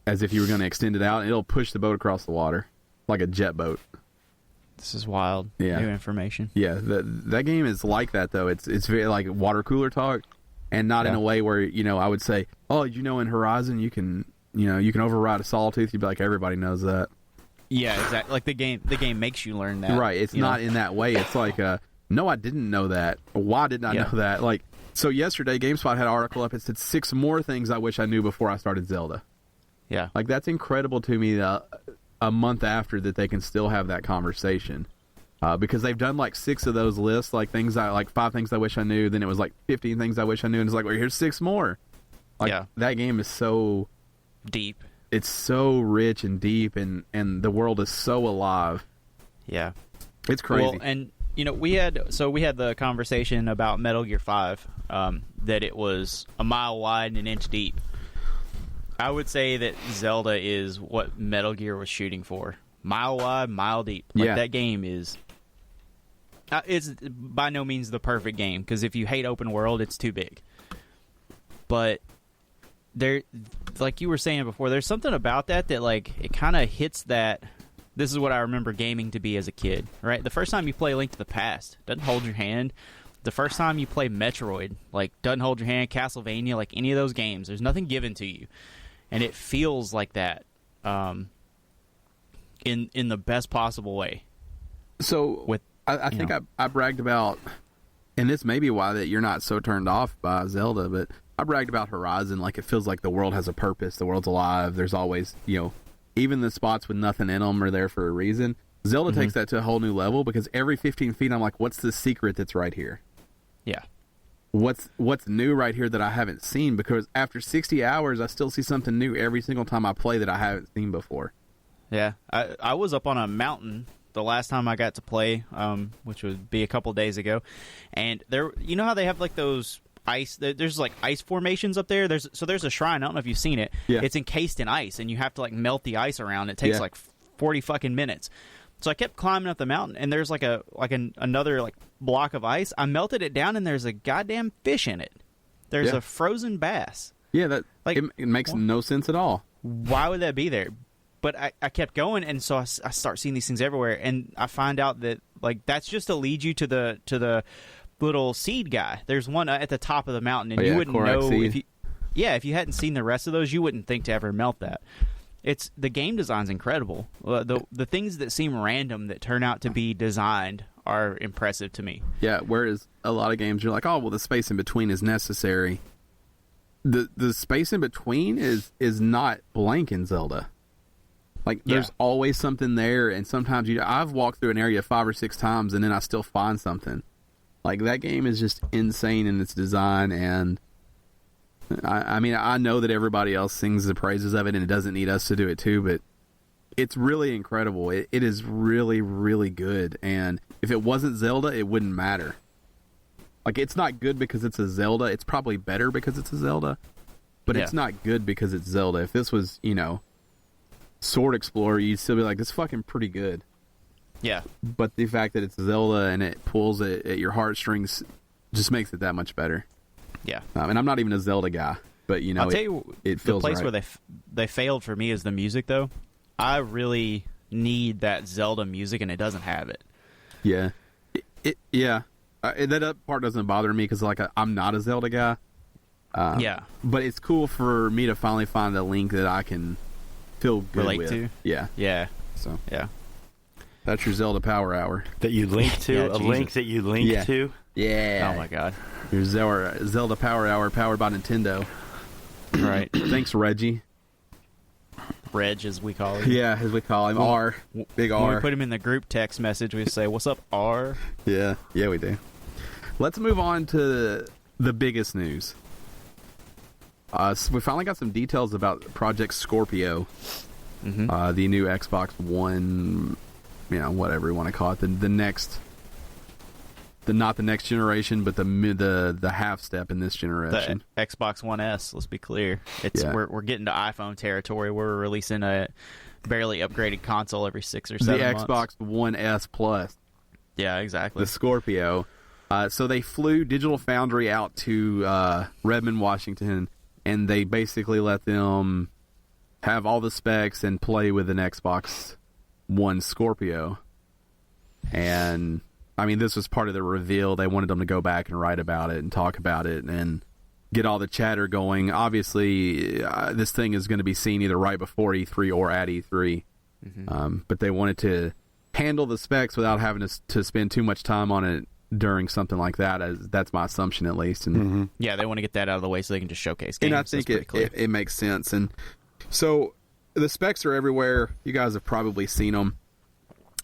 as if you were going to extend it out, and it'll push the boat across the water like a jet boat. This is wild. Yeah. New information. Yeah, that game is like that though. It's very like water cooler talk, and not in a way where I would say, oh, in Horizon you can override a sawtooth. You'd be like, everybody knows that. Yeah, exactly. Like the game makes you learn that. Right. It's not in that way. It's like, no, I didn't know that. Why didn't I know that? Like, so yesterday, GameSpot had an article up. It said 6 more things I wish I knew before I started Zelda. Yeah. Like, that's incredible to me a month after that they can still have that conversation. Because they've done like 6 of those lists, like 5 things I wish I knew. Then it was like 15 things I wish I knew. And it's like, well, here's 6 more. Like, that game is so deep. It's so rich and deep, and the world is so alive. Yeah. It's crazy. Well, and we had the conversation about Metal Gear 5, that it was a mile wide and an inch deep. I would say that Zelda is what Metal Gear was shooting for. Mile wide, mile deep. Like, that game is... it's by no means the perfect game, because if you hate open world, it's too big. But... there, like you were saying before, there's something about that like it kind of hits that. This is what I remember gaming to be as a kid, right? The first time you play Link to the Past, doesn't hold your hand. The first time you play Metroid, like, doesn't hold your hand. Castlevania, like any of those games, there's nothing given to you, and it feels like that, in the best possible way. So I think I bragged about, and this may be why that you're not so turned off by Zelda, but I bragged about Horizon. Like, it feels like the world has a purpose. The world's alive. There's always, even the spots with nothing in them are there for a reason. Zelda takes that to a whole new level, because every 15 feet I'm like, what's the secret that's right here? Yeah. What's new right here that I haven't seen? Because after 60 hours, I still see something new every single time I play that I haven't seen before. Yeah. I was up on a mountain the last time I got to play, which would be a couple days ago. And there, you know how they have like those ice, there's like ice formations up there. There's a shrine. I don't know if you've seen it. Yeah. It's encased in ice, and you have to like melt the ice around. It takes like 40 fucking minutes. So I kept climbing up the mountain, and there's like another like block of ice. I melted it down, and there's a goddamn fish in it. There's a frozen bass. Yeah, that like it makes no sense at all. Why would that be there? But I kept going, and so I start seeing these things everywhere, and I find out that like that's just to lead you to the little seed guy. There's one at the top of the mountain, and you wouldn't know seed. if you hadn't seen the rest of those, you wouldn't think to ever melt that. It's the game design's incredible. The things that seem random that turn out to be designed are impressive to me. Yeah, whereas a lot of games you're like, oh well, the space in between is necessary. The space in between is not blank in Zelda. Like, there's always something there, and sometimes I've walked through an area 5 or 6 times, and then I still find something. Like, that game is just insane in its design, and I mean, I know that everybody else sings the praises of it, and it doesn't need us to do it too, but it's really incredible. It is really, really good, and if it wasn't Zelda, it wouldn't matter. Like, it's not good because it's a Zelda. It's probably better because it's a Zelda, but it's not good because it's Zelda. If this was, Sword Explorer, you'd still be like, this is fucking pretty good. Yeah. But the fact that it's Zelda and it pulls at your heartstrings just makes it that much better. Yeah. And I'm not even a Zelda guy, but I'll tell you, it feels the place right. where they failed for me is the music, though. I really need that Zelda music, and it doesn't have it. Yeah. That part doesn't bother me because like I'm not a Zelda guy. But it's cool for me to finally find a Link that I can feel good relate with. to. Yeah. So that's your Zelda Power Hour that you link to. Jesus. Link that you link to. Yeah. Oh my god. Your Zelda Power Hour powered by Nintendo. Right. Thanks, Reggie. Reg, as we call him. Yeah, as we call him. R. Big R. When we put him in the group text message, we say, "What's up, R?" Yeah, we do. Let's move on to the biggest news. So we finally got some details about Project Scorpio, the new Xbox One whatever you want to call it, the next, not the next generation, but the half step in this generation. The Xbox One S. Let's be clear, we're getting to iPhone territory. We're releasing a barely upgraded console every 6 or 7 months. The Xbox One S Plus. Yeah, exactly. The Scorpio. So they flew Digital Foundry out to Redmond, Washington, and they basically let them have all the specs and play with an Xbox One Scorpio. And I mean, this was part of the reveal. They wanted them to go back and write about it and talk about it and get all the chatter going. Obviously, this thing is going to be seen either right before E3 or at E3. Mm-hmm. But they wanted to handle the specs without having to spend too much time on it during something like that. That's my assumption, at least. And yeah, they want to get that out of the way so they can just showcase games. And I think it makes sense. And so the specs are everywhere. You guys have probably seen them.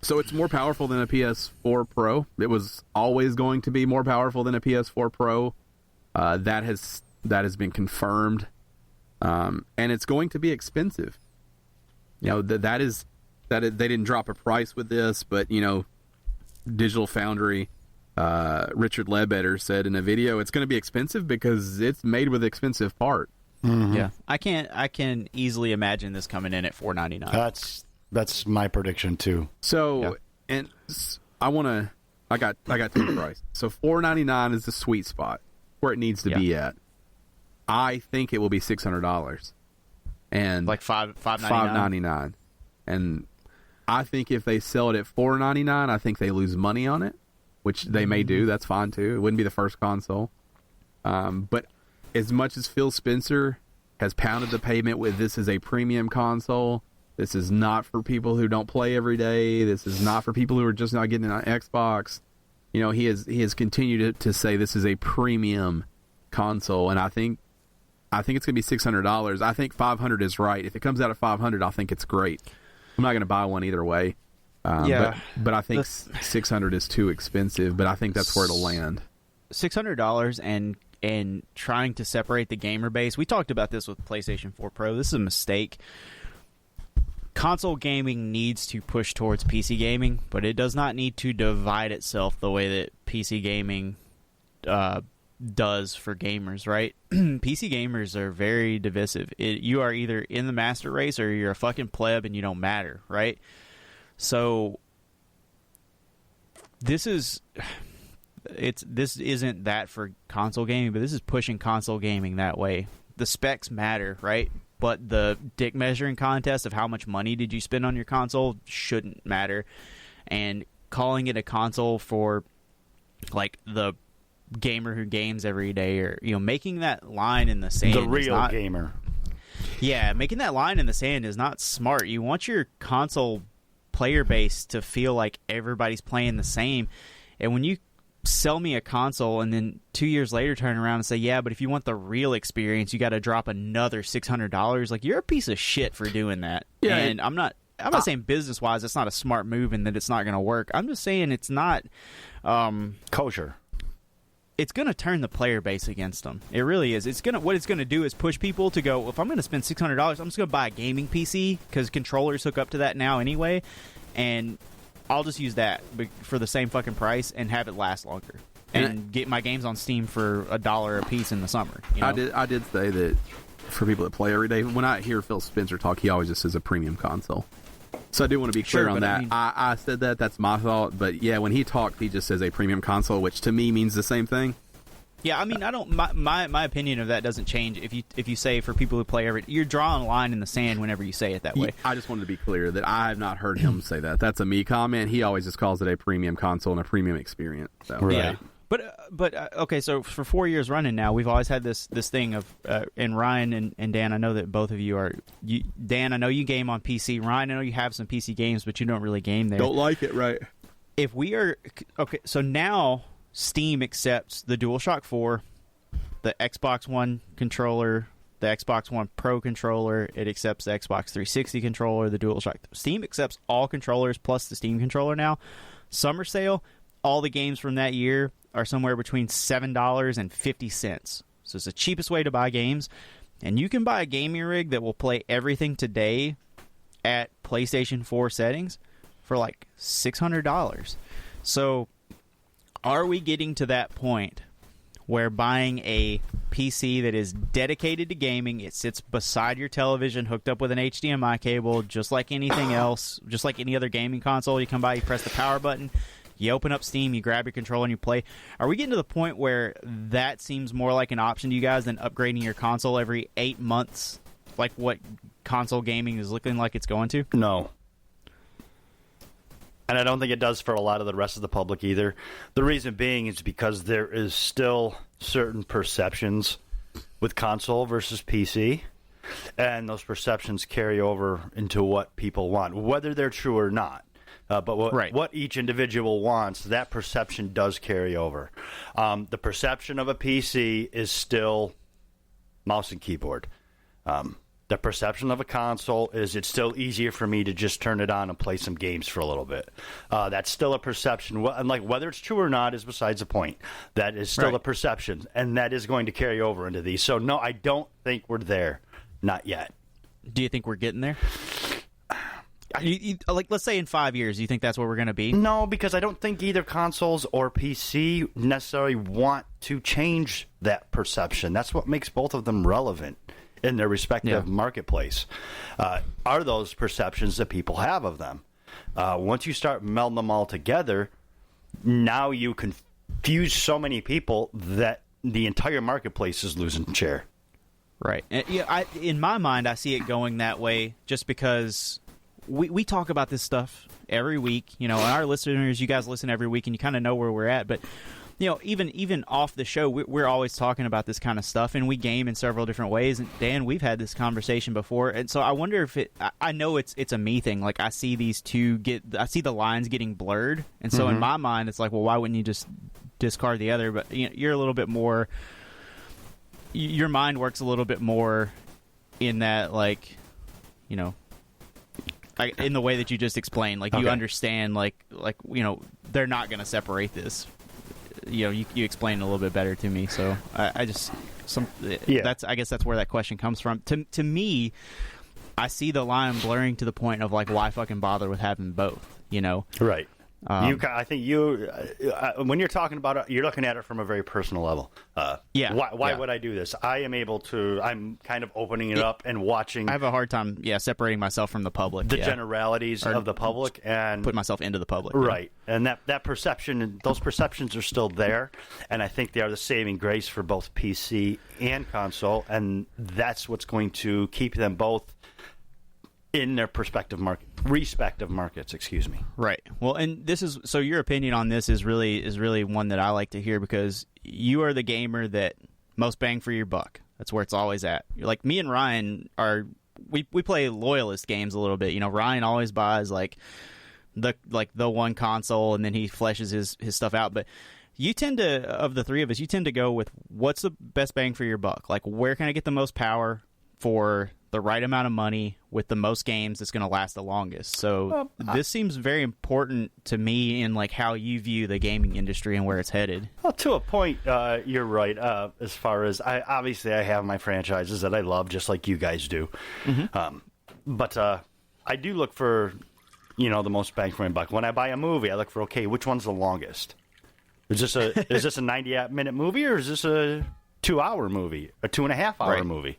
So it's more powerful than a PS4 Pro. It was always going to be more powerful than a PS4 Pro. That has been confirmed, and it's going to be expensive. You know, they didn't drop a price with this, but Digital Foundry, Richard Ledbetter said in a video, it's going to be expensive because it's made with expensive part. Mm-hmm. Yeah, I can easily imagine this coming in at $499. That's my prediction too. So, and I got two price. So $499 is the sweet spot where it needs to be at. I think it will be $600, and like $599. And I think if they sell it at $499, I think they lose money on it, which they may do. That's fine too. It wouldn't be the first console. But as much as Phil Spencer has pounded the pavement with this is a premium console, this is not for people who don't play every day. This is not for people who are just not getting an Xbox. He has continued to say this is a premium console, and I think it's going to be $600. I think $500 is right. If it comes out at $500, I think it's great. I'm not going to buy one either way. But I think $600 is too expensive. But I think that's where it'll land. $600 and trying to separate the gamer base. We talked about this with PlayStation 4 Pro. This is a mistake. Console gaming needs to push towards PC gaming, but it does not need to divide itself the way that PC gaming does for gamers, right? PC gamers are very divisive. You are either in the master race or you're a fucking pleb and you don't matter, right? So this isn't that for console gaming, but this is pushing console gaming that way. The specs matter, right? But the dick measuring contest of how much money did you spend on your console shouldn't matter. And calling it a console for like the gamer who games every day, or making that line in the sand, the real gamer. Yeah, making that line in the sand is not smart. You want your console player base to feel like everybody's playing the same. And when you sell me a console and then 2 years later turn around and say, yeah, but if you want the real experience, you got to drop another $600, like, you're a piece of shit for doing that. Yeah, and I'm not saying business wise it's not a smart move and that it's not going to work. I'm just saying it's not kosher. It's going to turn the player base against them. It really is. What it's going to do is push people to go, if I'm going to spend $600, I'm just going to buy a gaming PC because controllers hook up to that now anyway, and I'll just use that for the same fucking price and have it last longer and get my games on Steam for $1 a piece in the summer. I did say that for people that play every day, when I hear Phil Spencer talk, he always just says a premium console. So I do want to be clear on that. I said that's my thought, but yeah, when he talked, he just says a premium console, which to me means the same thing. Yeah, I mean, I don't. My opinion of that doesn't change if you say for people who play every. You're drawing a line in the sand whenever you say it that way. I just wanted to be clear that I have not heard him say that. That's a me comment. He always just calls it a premium console and a premium experience. So. Right. Yeah. But okay, so for 4 years running now, we've always had this thing of, and Ryan and Dan, I know that both of you are, Dan, I know you game on PC. Ryan, I know you have some PC games, but you don't really game there. Don't like it, right? If we are, okay, so now Steam accepts the DualShock 4, the Xbox One controller, the Xbox One Pro controller, it accepts the Xbox 360 controller, the DualShock. Steam accepts all controllers plus the Steam controller now. Summer sale, all the games from that year are somewhere between $7 and 50 cents. So it's the cheapest way to buy games. And you can buy a gaming rig that will play everything today at PlayStation 4 settings for like $600. So are we getting to that point where buying a PC that is dedicated to gaming, it sits beside your television hooked up with an HDMI cable, just like anything else, just like any other gaming console, you come by, you press the power button, you open up Steam, you grab your controller, and you play. Are we getting to the point where that seems more like an option to you guys than upgrading your console every 8 months, like what console gaming is looking like it's going to? No. And I don't think it does for a lot of the rest of the public either. The reason being is because there is still certain perceptions with console versus PC, and those perceptions carry over into what people want, whether they're true or not. But what each individual wants, that perception does carry over. The perception of a PC is still mouse and keyboard. The perception of a console is it's still easier for me to just turn it on and play some games for a little bit. That's still a perception. And like whether it's true or not is besides the point. That is still a perception, and that is going to carry over into these. So no, I don't think we're there. Not yet. Do you think we're getting there? Like, let's say in 5 years, do you think that's where we're going to be? No, because I don't think either consoles or PC necessarily want to change that perception. That's what makes both of them relevant in their respective marketplace, are those perceptions that people have of them. Once you start melding them all together, now you confuse so many people that the entire marketplace is losing share. Right. In my mind, I see it going that way just because we talk about this stuff every week. And our listeners, you guys listen every week, and you kind of know where we're at. But even off the show, we're always talking about this kind of stuff, and we game in several different ways. And Dan, we've had this conversation before, and so I wonder if I know it's a me thing. Like I see these two I see the lines getting blurred, and so in my mind, it's like, well, why wouldn't you just discard the other? But you're a little bit more. Your mind works a little bit more in that, like, in the way that you just explained. Like you understand, like they're not going to separate this. You explained it a little bit better to me, so I guess that's where that question comes from. To me, I see the line blurring to the point of like, why fucking bother with having both? Right. I think when you're talking about it, you're looking at it from a very personal level. Why would I do this? I'm kind of opening it up and watching. I have a hard time, separating myself from the public. The generalities of the public and put myself into the public. Right. And that perception, those perceptions are still there. And I think they are the saving grace for both PC and console. And that's what's going to keep them both in their respective markets, excuse me. Right. Well, and so your opinion on this is really one that I like to hear, because you are the gamer that most bang for your buck. That's where it's always at. Like me and Ryan we play loyalist games a little bit. Ryan always buys like the one console, and then he fleshes his stuff out. But you tend to, of the three of us, you tend to go with what's the best bang for your buck. Like, where can I get the most power for the right amount of money with the most games that's going to last the longest? So this seems very important to me in like how you view the gaming industry and where it's headed. Well, to a point, you're right. As far as I have my franchises that I love, just like you guys do. But I do look for the most bang for my buck. When I buy a movie, I look for which one's the longest? Is this a 90-minute movie, or is this a 2-hour movie, a 2.5-hour movie?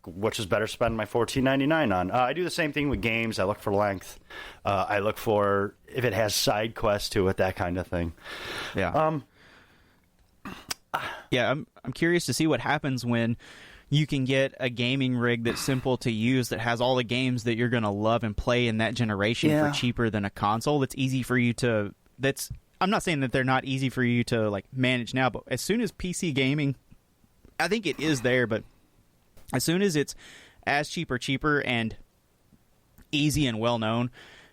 Which is better spend my $14.99 on? I do the same thing with games. I look for length. I look for if it has side quests to it, that kind of thing. Yeah. I'm curious to see what happens when you can get a gaming rig that's simple to use, that has all the games that you're going to love and play in that generation for cheaper than a console. That's easy for you to. I'm not saying that they're not easy for you to like manage now, but as soon as PC gaming, I think it is there, but as soon as it's as cheaper and easy and well known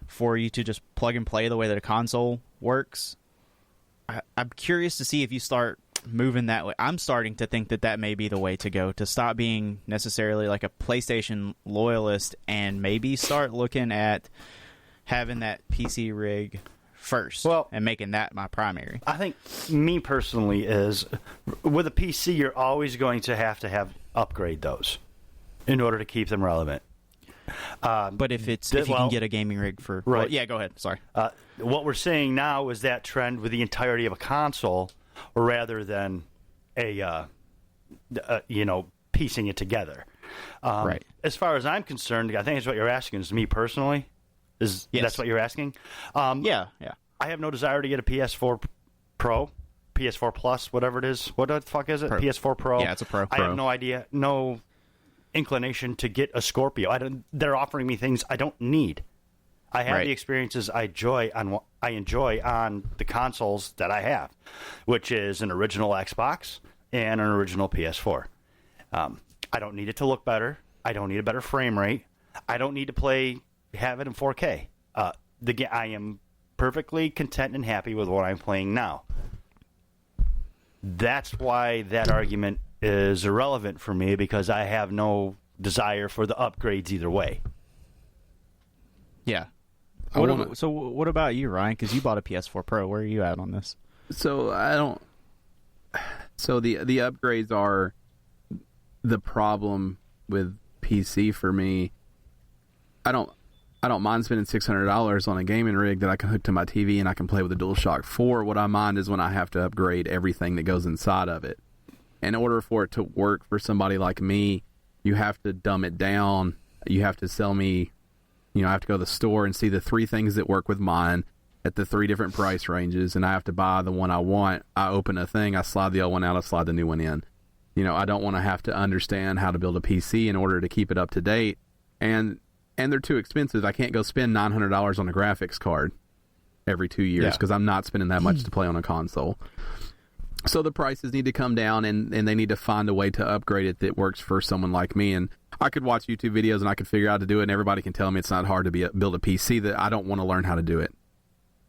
for you to just plug and play the way that a console works, I'm curious to see if you start moving that way. I'm starting to think that may be the way to go, to stop being necessarily like a PlayStation loyalist and maybe start looking at having that PC rig first, and making that my primary. I think me personally is, with a PC, you're always going to have upgrade those in order to keep them relevant. But if you can get a gaming rig for right, well, yeah, go ahead. Sorry. What we're seeing now is that trend with the entirety of a console, rather than piecing it together. Right. As far as I'm concerned, I think that's what you're asking. Is me personally? Yes. That's what you're asking? Yeah. I have no desire to get a PS4 Pro, PS4 Plus, whatever it is. What the fuck is it? Pro. PS4 Pro. Yeah, it's a Pro. I have no idea, no inclination to get a Scorpio. They're offering me things I don't need. I have the experiences I enjoy on the consoles that I have, which is an original Xbox and an original PS4. I don't need it to look better. I don't need a better frame rate. I don't need to have it in 4K. I am perfectly content and happy with what I'm playing now. That's why that argument is irrelevant for me, because I have no desire for the upgrades either way. Yeah. So what about you, Ryan? Because you bought a PS4 Pro. Where are you at on this? So I don't. So the upgrades are the problem with PC for me. I don't mind spending $600 on a gaming rig that I can hook to my TV and I can play with a DualShock 4. What I mind is when I have to upgrade everything that goes inside of it. In order for it to work for somebody like me, you have to dumb it down. You have to sell me, I have to go to the store and see the 3 things that work with mine at the 3 different price ranges, and I have to buy the one I want. I open a thing, I slide the old one out, I slide the new one in. I don't want to have to understand how to build a PC in order to keep it up to date. And they're too expensive. I can't go spend $900 on a graphics card every 2 years because I'm not spending that much to play on a console. So the prices need to come down, and they need to find a way to upgrade it that works for someone like me. And I could watch YouTube videos and I could figure out how to do it, and everybody can tell me it's not hard to build a PC, that I don't want to learn how to do it.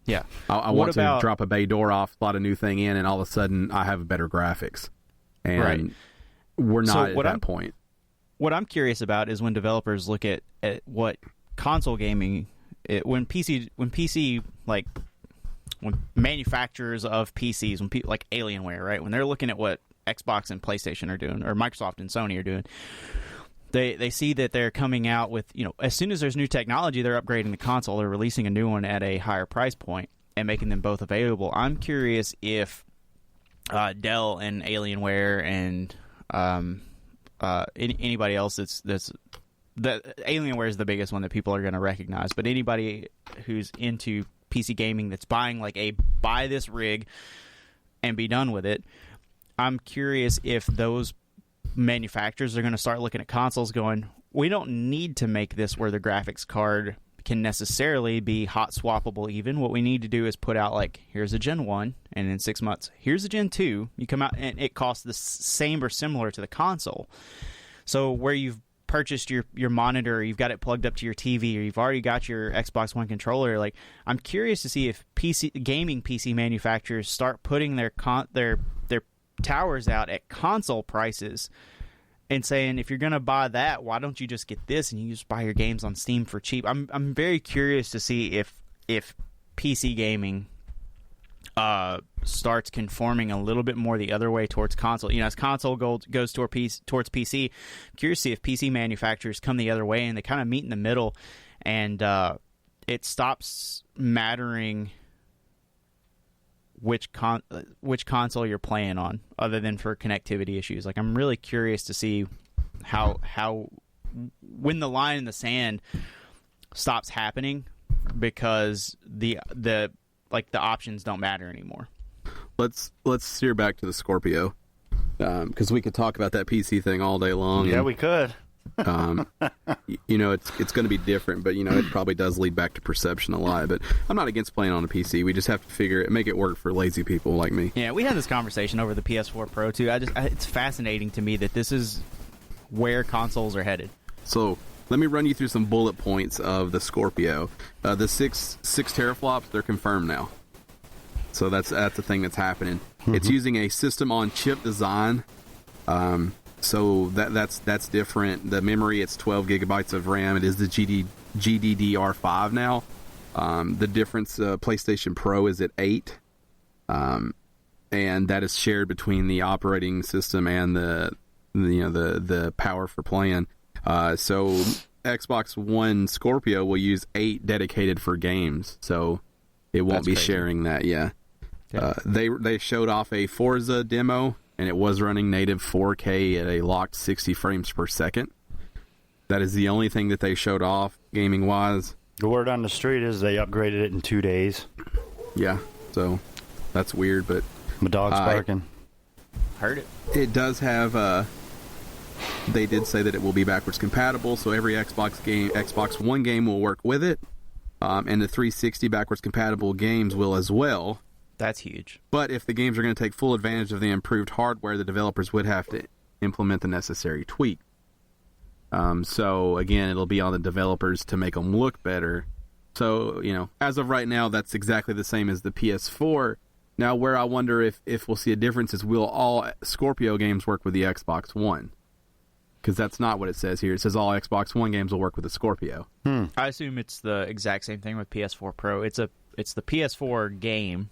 Yeah. I want to drop a bay door off, slot a new thing in, and all of a sudden I have better graphics. And we're not at that point. What I'm curious about is when developers look at what console gaming, when manufacturers of PCs, when people like Alienware, right, when they're looking at what Xbox and PlayStation are doing, or Microsoft and Sony are doing, they see that they're coming out with, as soon as there's new technology, they're upgrading the console, they're releasing a new one at a higher price point and making them both available. I'm curious if Dell and Alienware and anybody else that's Alienware is the biggest one that people are going to recognize, but anybody who's into PC gaming that's buying buy this rig and be done with it, I'm curious if those manufacturers are going to start looking at consoles going, we don't need to make this where the graphics card can necessarily be hot swappable even. What we need to do is put out here's a Gen 1, and in 6 months here's a Gen 2. You come out and it costs the same or similar to the console. So where you've purchased your monitor, you've got it plugged up to your TV, or you've already got your Xbox One controller, I'm curious to see if gaming PC manufacturers start putting their towers out at console prices and saying, if you're going to buy that, why don't you just get this and you just buy your games on Steam for cheap? I'm very curious to see if PC gaming starts conforming a little bit more the other way towards console. As console goes towards PC, I'm curious to see if PC manufacturers come the other way and they kind of meet in the middle, and it stops mattering which console you're playing on, other than for connectivity issues. I'm really curious to see how when the line in the sand stops happening, because the options don't matter anymore. Let's steer back to the Scorpio, because we could talk about that PC thing all day long. Yeah, we could. It's going to be different, but it probably does lead back to perception a lot. But I'm not against playing on a PC. We just have to make it work for lazy people like me. Yeah, we had this conversation over the PS4 Pro too. It's fascinating to me that this is where consoles are headed. So let me run you through some bullet points of the Scorpio. The six teraflops, they're confirmed now. So that's the thing that's happening. Mm-hmm. It's using a system on chip design. So that's different. The memory, it's 12 gigabytes of RAM. It is the GDDR5 now. The difference, PlayStation Pro is at 8, and that is shared between the operating system and the power for playing. So Xbox One Scorpio will use 8 dedicated for games, so it won't be sharing that. Yeah. They showed off a Forza demo, and it was running native 4K at a locked 60 frames per second. That is the only thing that they showed off gaming wise. The word on the street is they upgraded it in 2 days. Yeah, so that's weird, but my dog's barking. Heard it. It does have. They did say that it will be backwards compatible, so every Xbox One game will work with it, and the 360 backwards compatible games will as well. That's huge. But if the games are going to take full advantage of the improved hardware, the developers would have to implement the necessary tweak. So again, it'll be on the developers to make them look better. So, as of right now, that's exactly the same as the PS4. Now, where I wonder if we'll see a difference is, will all Scorpio games work with the Xbox One? Because that's not what it says here. It says all Xbox One games will work with the Scorpio. I assume it's the exact same thing with PS4 Pro. It's the PS4 game,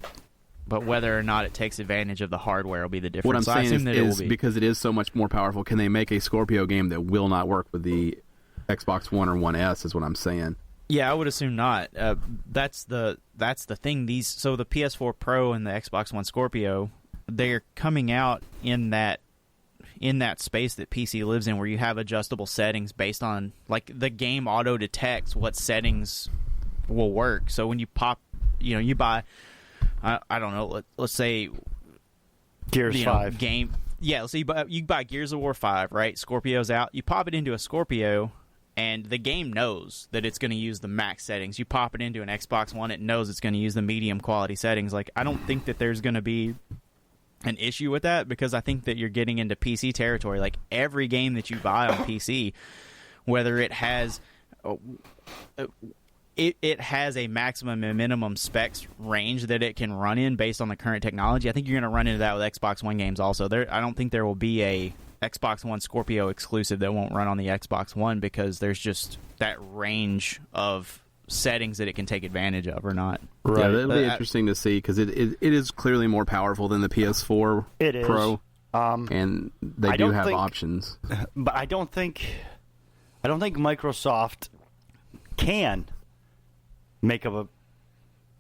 but whether or not it takes advantage of the hardware will be the difference. What I'm saying is be. Because it is so much more powerful, can they make a Scorpio game that will not work with the Xbox One or One S, is what I'm saying. Yeah, I would assume not. That's the thing. So the PS4 Pro and the Xbox One Scorpio, they're coming out in that space that PC lives in, where you have adjustable settings based on, like, the game auto detects what settings will work. So when you pop, you buy, I don't know, let's say Gears 5 game. Yeah, let's say you buy Gears of War 5, right? Scorpio's out. You pop it into a Scorpio, and the game knows that it's going to use the max settings. You pop it into an Xbox One, it knows it's going to use the medium quality settings. Like, I don't think that there's going to be an issue with that, because I think that you're getting into PC territory. Like, every game that you buy on PC, whether it has it has a maximum and minimum specs range that it can run in based on the current technology. I think you're going to run into that with Xbox One games also. I don't think there will be a Xbox One Scorpio exclusive that won't run on the Xbox One, because there's just that range of settings that it can take advantage of or not. Right. Yeah, it'll be interesting to see, because it is clearly more powerful than the PS4 Pro. And they do have options. But I don't think Microsoft can make up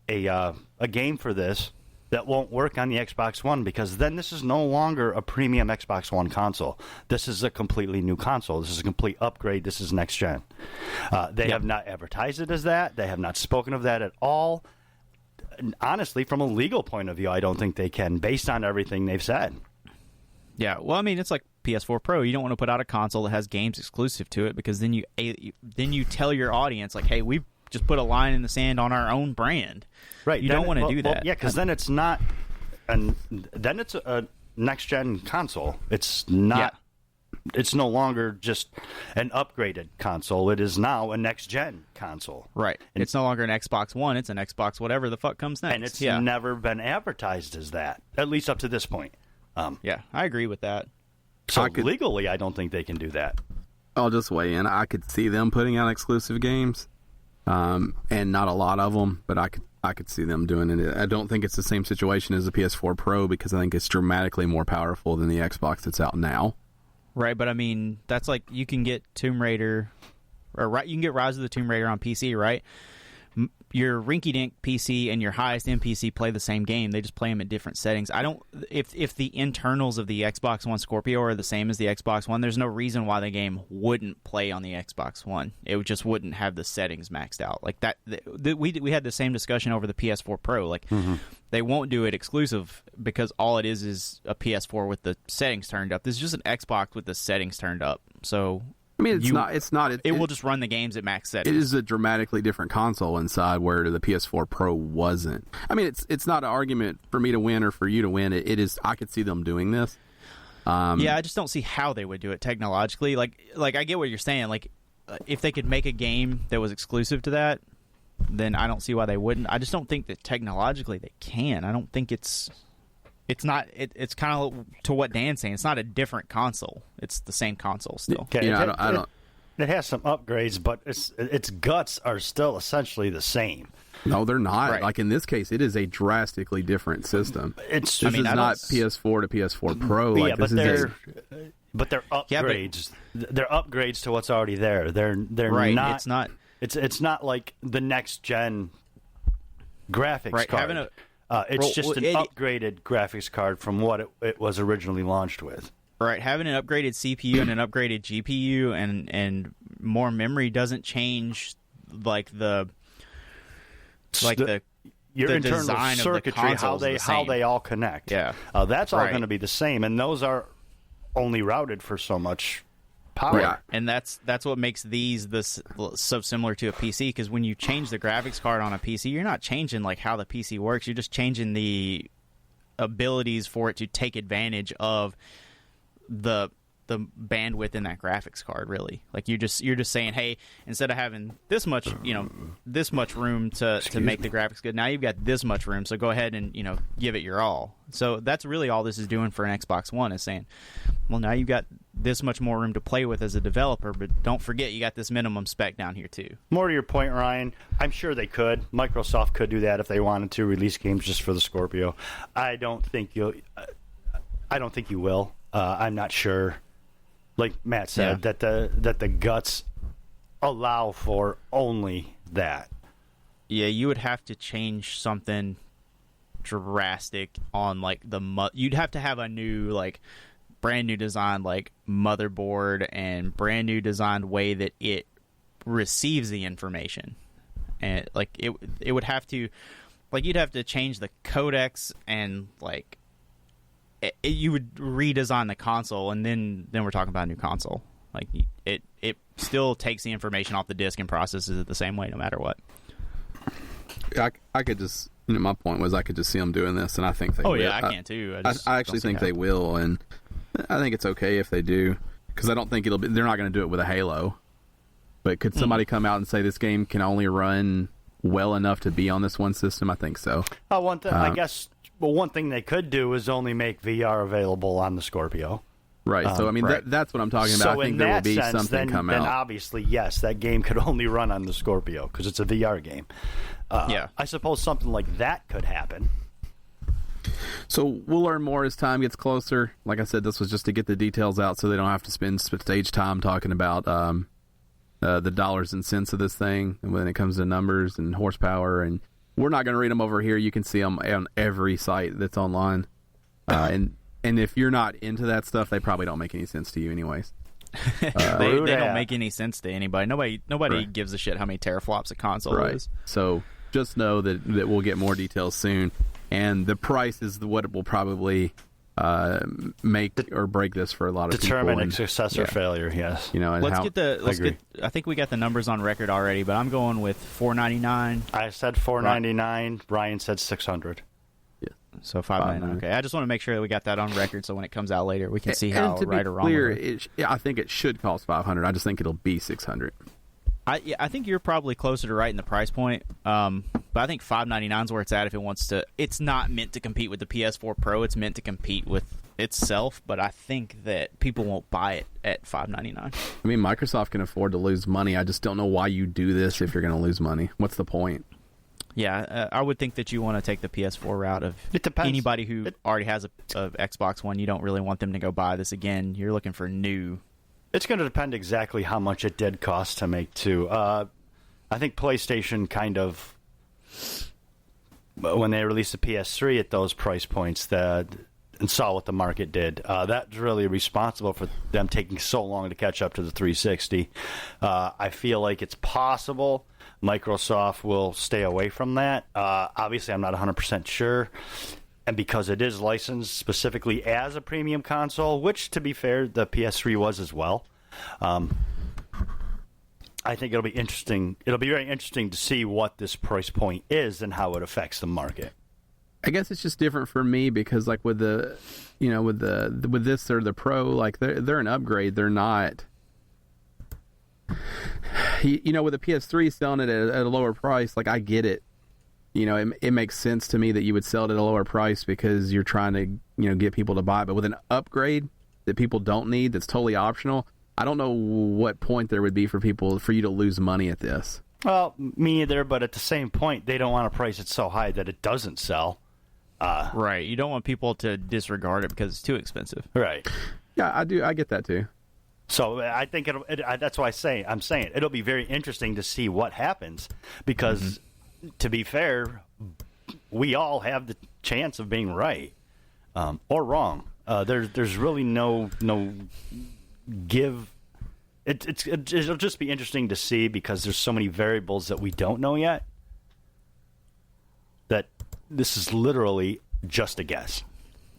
a game for this that won't work on the Xbox One, because then this is no longer a premium Xbox One console. This is a completely new console. This is a complete upgrade. This is next gen. They have not advertised it as that. They have not spoken of that at all. And honestly, from a legal point of view, I don't think they can, based on everything they've said. Yeah, well, I mean, it's like PS4 Pro. You don't want to put out a console that has games exclusive to it, because then you tell your audience, like, hey, we've just put a line in the sand on our own brand. Right. You don't want to do that. Well, yeah, because then it's not, then it's a next gen console. It's not. Yeah. It's no longer just an upgraded console. It is now a next gen console. Right. And it's no longer an Xbox One. It's an Xbox whatever the fuck comes next. And it's never been advertised as that, at least up to this point. Yeah, I agree with that. So legally, I don't think they can do that. I'll just weigh in. I could see them putting out exclusive games. And not a lot of them, but I could see them doing it. I don't think it's the same situation as the PS4 Pro, because I think it's dramatically more powerful than the Xbox that's out now. Right, but I mean, that's like, you can get Tomb Raider, or you can get Rise of the Tomb Raider on PC, right? Your rinky-dink PC and your highest-end PC play the same game. They just play them at different settings. If the internals of the Xbox One Scorpio are the same as the Xbox One, there's no reason why the game wouldn't play on the Xbox One. It just wouldn't have the settings maxed out. Like that, we had the same discussion over the PS4 Pro. Like, they won't do it exclusive, because all it is a PS4 with the settings turned up. This is just an Xbox with the settings turned up. So, I mean, it will just run the games at max settings. It is a dramatically different console inside, where the PS4 Pro wasn't. I mean, it's not an argument for me to win or for you to win. It is. I could see them doing this. Yeah, I just don't see how they would do it technologically. Like I get what you're saying. Like, if they could make a game that was exclusive to that, then I don't see why they wouldn't. I just don't think that technologically they can. I don't think it's not. It's kind of to what Dan's saying. It's not a different console. It's the same console still. Okay, I don't. It has some upgrades, but its guts are still essentially the same. No, they're not. Right. Like, in this case, it is a drastically different system. This is not PS4 to PS4 Pro. Yeah, like, but But they're upgrades. They're upgrades to what's already there. They're right. not. It's not like the next gen graphics card. It's just an upgraded graphics card from what it was originally launched with. Right, having an upgraded CPU and an upgraded GPU and more memory doesn't change the your the internal design circuitry, of the how they all connect. Yeah, that's all going to be the same, and those are only routed for so much power. Right. And that's what makes these so similar to a PC, because when you change the graphics card on a PC, you're not changing like how the PC works. You're just changing the abilities for it to take advantage of the bandwidth in that graphics card, really. Like you're just saying, hey, instead of having this much room to make the graphics good, now you've got this much room, so go ahead and give it your all. So that's really all this is doing for an Xbox One, is saying, well, now you've got this much more room to play with as a developer, but don't forget you got this minimum spec down here too. More to your point, Ryan, I'm sure they could. Microsoft could do that if they wanted to, release games just for the Scorpio. I don't think you will. I'm not sure. Like Matt said, that the guts allow for only that. Yeah, you would have to change something drastic on like you'd have to have a new brand new design motherboard and brand new designed way that it receives the information, and it would have to you'd have to change the codecs and you would redesign the console, and then we're talking about a new console. It still takes the information off the disk and processes it the same way no matter what. I could just my point was I could just see them doing this, and I think they will. Yeah, I can too. I actually think they will, and I think it's okay if they do, because I don't think they're not going to do it with a Halo. But could somebody come out and say this game can only run well enough to be on this one system? I think so. One thing, I guess. Well, one thing they could do is only make VR available on the Scorpio. Right. So, I mean, that's what I'm talking about. So I think there will be something come out. Then obviously, yes, that game could only run on the Scorpio because it's a VR game. I suppose something like that could happen. So we'll learn more as time gets closer. Like I said, this was just to get the details out so they don't have to spend stage time talking about the dollars and cents of this thing when it comes to numbers and horsepower, and we're not going to read them over here. You can see them on every site that's online. And if you're not into that stuff, they probably don't make any sense to you anyways. They don't make any sense to anybody. Nobody gives a shit how many teraflops a console is. So just know that we'll get more details soon. And the price is what it will probably make or break this for a lot of people. Determine success or failure, yes. I think we got the numbers on record already, but I'm going with $499. I said $499. Brian said $600. Yeah. So $599. Okay, I just want to make sure that we got that on record, so when it comes out later, we can see how right or wrong. I think it should cost $500. I just think it'll be $600. I think you're probably closer to right in the price point, but I think $599 is where it's at if it wants to. It's not meant to compete with the PS4 Pro. It's meant to compete with itself, but I think that people won't buy it at $599. I mean, Microsoft can afford to lose money. I just don't know why you do this if you're going to lose money. What's the point? Yeah, I would think that you want to take the PS4 route of anybody who already has a Xbox One. You don't really want them to go buy this again. You're looking for new. It's going to depend exactly how much it did cost to make, too. I think PlayStation kind of, when they released the PS3 at those price points and saw what the market did, that's really responsible for them taking so long to catch up to the 360. I feel like it's possible Microsoft will stay away from that. Obviously, I'm not 100% sure. And because it is licensed specifically as a premium console, which, to be fair, the PS3 was as well, I think it'll be interesting. It'll be very interesting to see what this price point is and how it affects the market. I guess it's just different for me because, like with this or the Pro, like they're an upgrade. They're not. With the PS3 selling it at a lower price, like I get it. It makes sense to me that you would sell it at a lower price because you're trying to, get people to buy it. But with an upgrade that people don't need, that's totally optional, I don't know what point there would be for you to lose money at this. Well, me either, but at the same point, they don't want to price it so high that it doesn't sell. Right. You don't want people to disregard it because it's too expensive. Right. Yeah, I do. I get that too. So I think that's why I'm saying it'll be very interesting to see what happens because, to be fair, we all have the chance of being right or wrong. There's really no give. It'll just be interesting to see because there's so many variables that we don't know yet. That this is literally just a guess.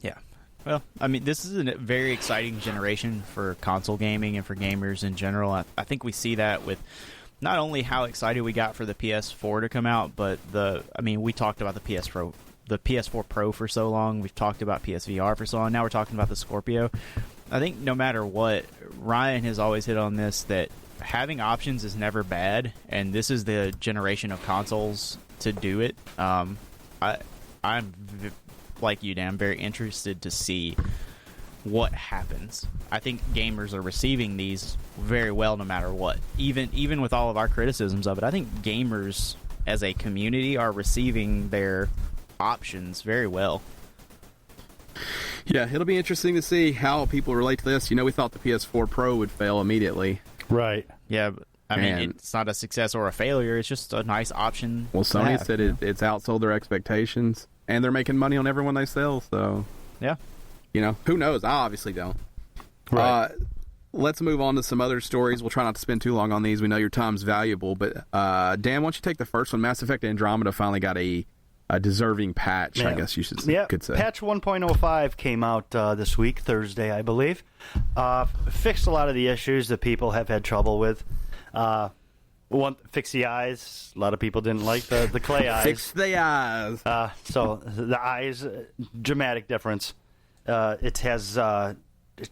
Yeah. Well, I mean, this is a very exciting generation for console gaming and for gamers in general. I think we see that with not only how excited we got for the PS4 to come out, but we talked about the PS4 Pro for so long. We've talked about PSVR for so long. Now we're talking about the Scorpio. I think no matter what, Ryan has always hit on this, that having options is never bad, and this is the generation of consoles to do it. Like you, Dan, I'm very interested to see what happens. I think gamers are receiving these very well no matter what. Even with all of our criticisms of it, I think gamers as a community are receiving their options very well. Yeah, it'll be interesting to see how people relate to this. We thought the PS4 Pro would fail immediately. Right. Yeah, but it's not a success or a failure. It's just a nice option. Well, Sony said it's outsold their expectations, and they're making money on everyone they sell. So, yeah, who knows? I obviously don't. Right. Let's move on to some other stories. We'll try not to spend too long on these. We know your time's valuable, but Dan, why don't you take the first one? Mass Effect Andromeda finally got a deserving patch, I guess you could say. Patch 1.05 came out this week, Thursday, I believe. Fixed a lot of the issues that people have had trouble with. Fix the eyes. A lot of people didn't like the clay eyes. Fix the eyes. So the eyes, dramatic difference. It has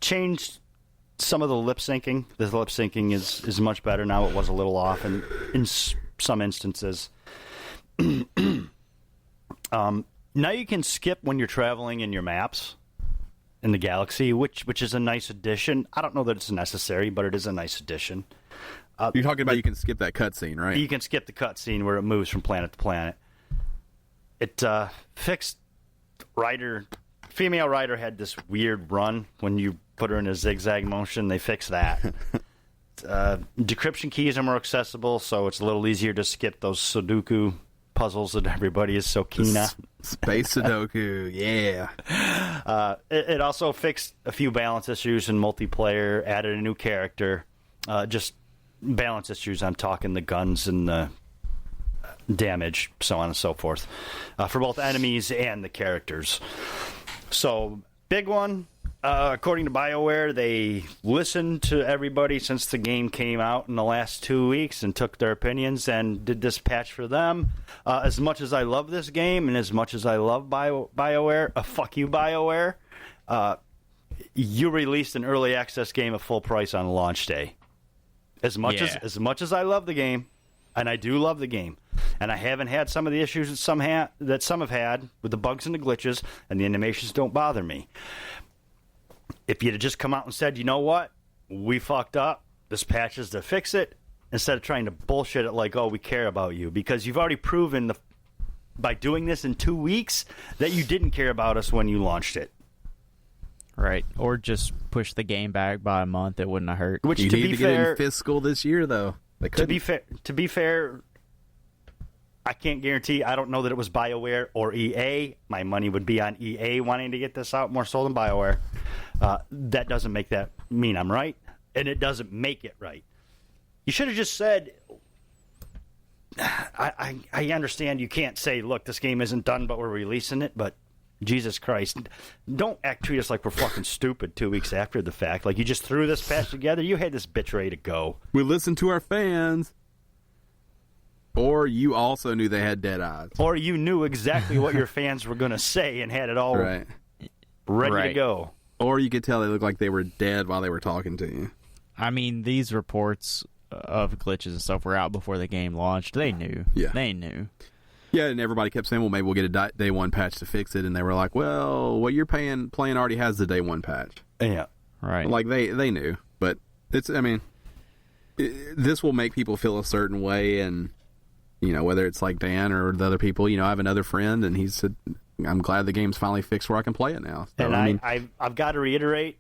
changed some of the lip syncing. The lip syncing is much better now. It was a little off in some instances. Now you can skip when you're traveling in your maps in the galaxy, which is a nice addition. I don't know that it's necessary, but it is a nice addition. You're talking about you can skip that cutscene, right? You can skip the cutscene where it moves from planet to planet. It fixed female Ryder had this weird run when you put her in a zigzag motion. They fixed that. Decryption keys are more accessible, so it's a little easier to skip those Sudoku puzzles that everybody is so keen on. Space Sudoku, yeah. It also fixed a few balance issues in multiplayer, added a new character. Just balance issues, I'm talking the guns and the damage, so on and so forth, for both enemies and the characters. So, big one. According to BioWare, they listened to everybody since the game came out in the last 2 weeks and took their opinions and did this patch for them. As much as I love this game and as much as I love BioWare, fuck you, BioWare, you released an early access game at full price on launch day. As much as I love the game, and I do love the game, and I haven't had some of the issues that some have had with the bugs and the glitches, and the animations don't bother me. If you'd have just come out and said, you know what, we fucked up, this patch is to fix it, instead of trying to bullshit it like, oh, we care about you, because you've already proven by doing this in 2 weeks that you didn't care about us when you launched it. Right, or just push the game back by a month. It wouldn't have hurt. Which you need to get in fiscal this year, though. To be fair, I can't guarantee. I don't know that it was BioWare or EA. My money would be on EA wanting to get this out more so than BioWare. That doesn't make that mean I'm right, and it doesn't make it right. You should have just said, I understand you can't say, look, this game isn't done, but we're releasing it, but Jesus Christ, don't treat us like we're fucking stupid 2 weeks after the fact. Like, you just threw this patch together. You had this bitch ready to go. We listened to our fans. Or you also knew they had dead eyes. Or you knew exactly what your fans were going to say and had it all ready to go. Or you could tell they looked like they were dead while they were talking to you. I mean, these reports of glitches and stuff were out before the game launched. They knew. Yeah. They knew. Yeah, and everybody kept saying, well, maybe we'll get a day one patch to fix it. And they were like, well, what you're playing already has the day one patch. Yeah. Right. Like, they knew. But this will make people feel a certain way. And, whether it's like Dan or the other people, I have another friend, and he said, I'm glad the game's finally fixed where I can play it now. So, and I've got to reiterate,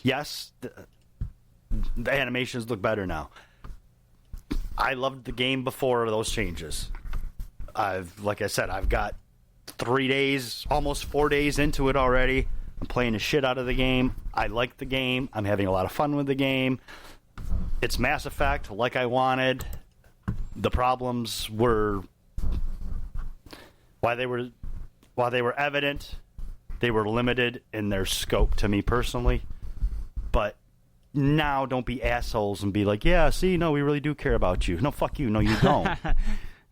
Yes, the animations look better now. I loved the game before those changes. Like I said, I've got 3 days, almost 4 days into it already. I'm playing the shit out of the game. I like the game. I'm having a lot of fun with the game. It's Mass Effect like I wanted. The problems were, while they were evident, they were limited in their scope to me personally. But now don't be assholes and be like, yeah, see, no, we really do care about you. No, fuck you. No, you don't.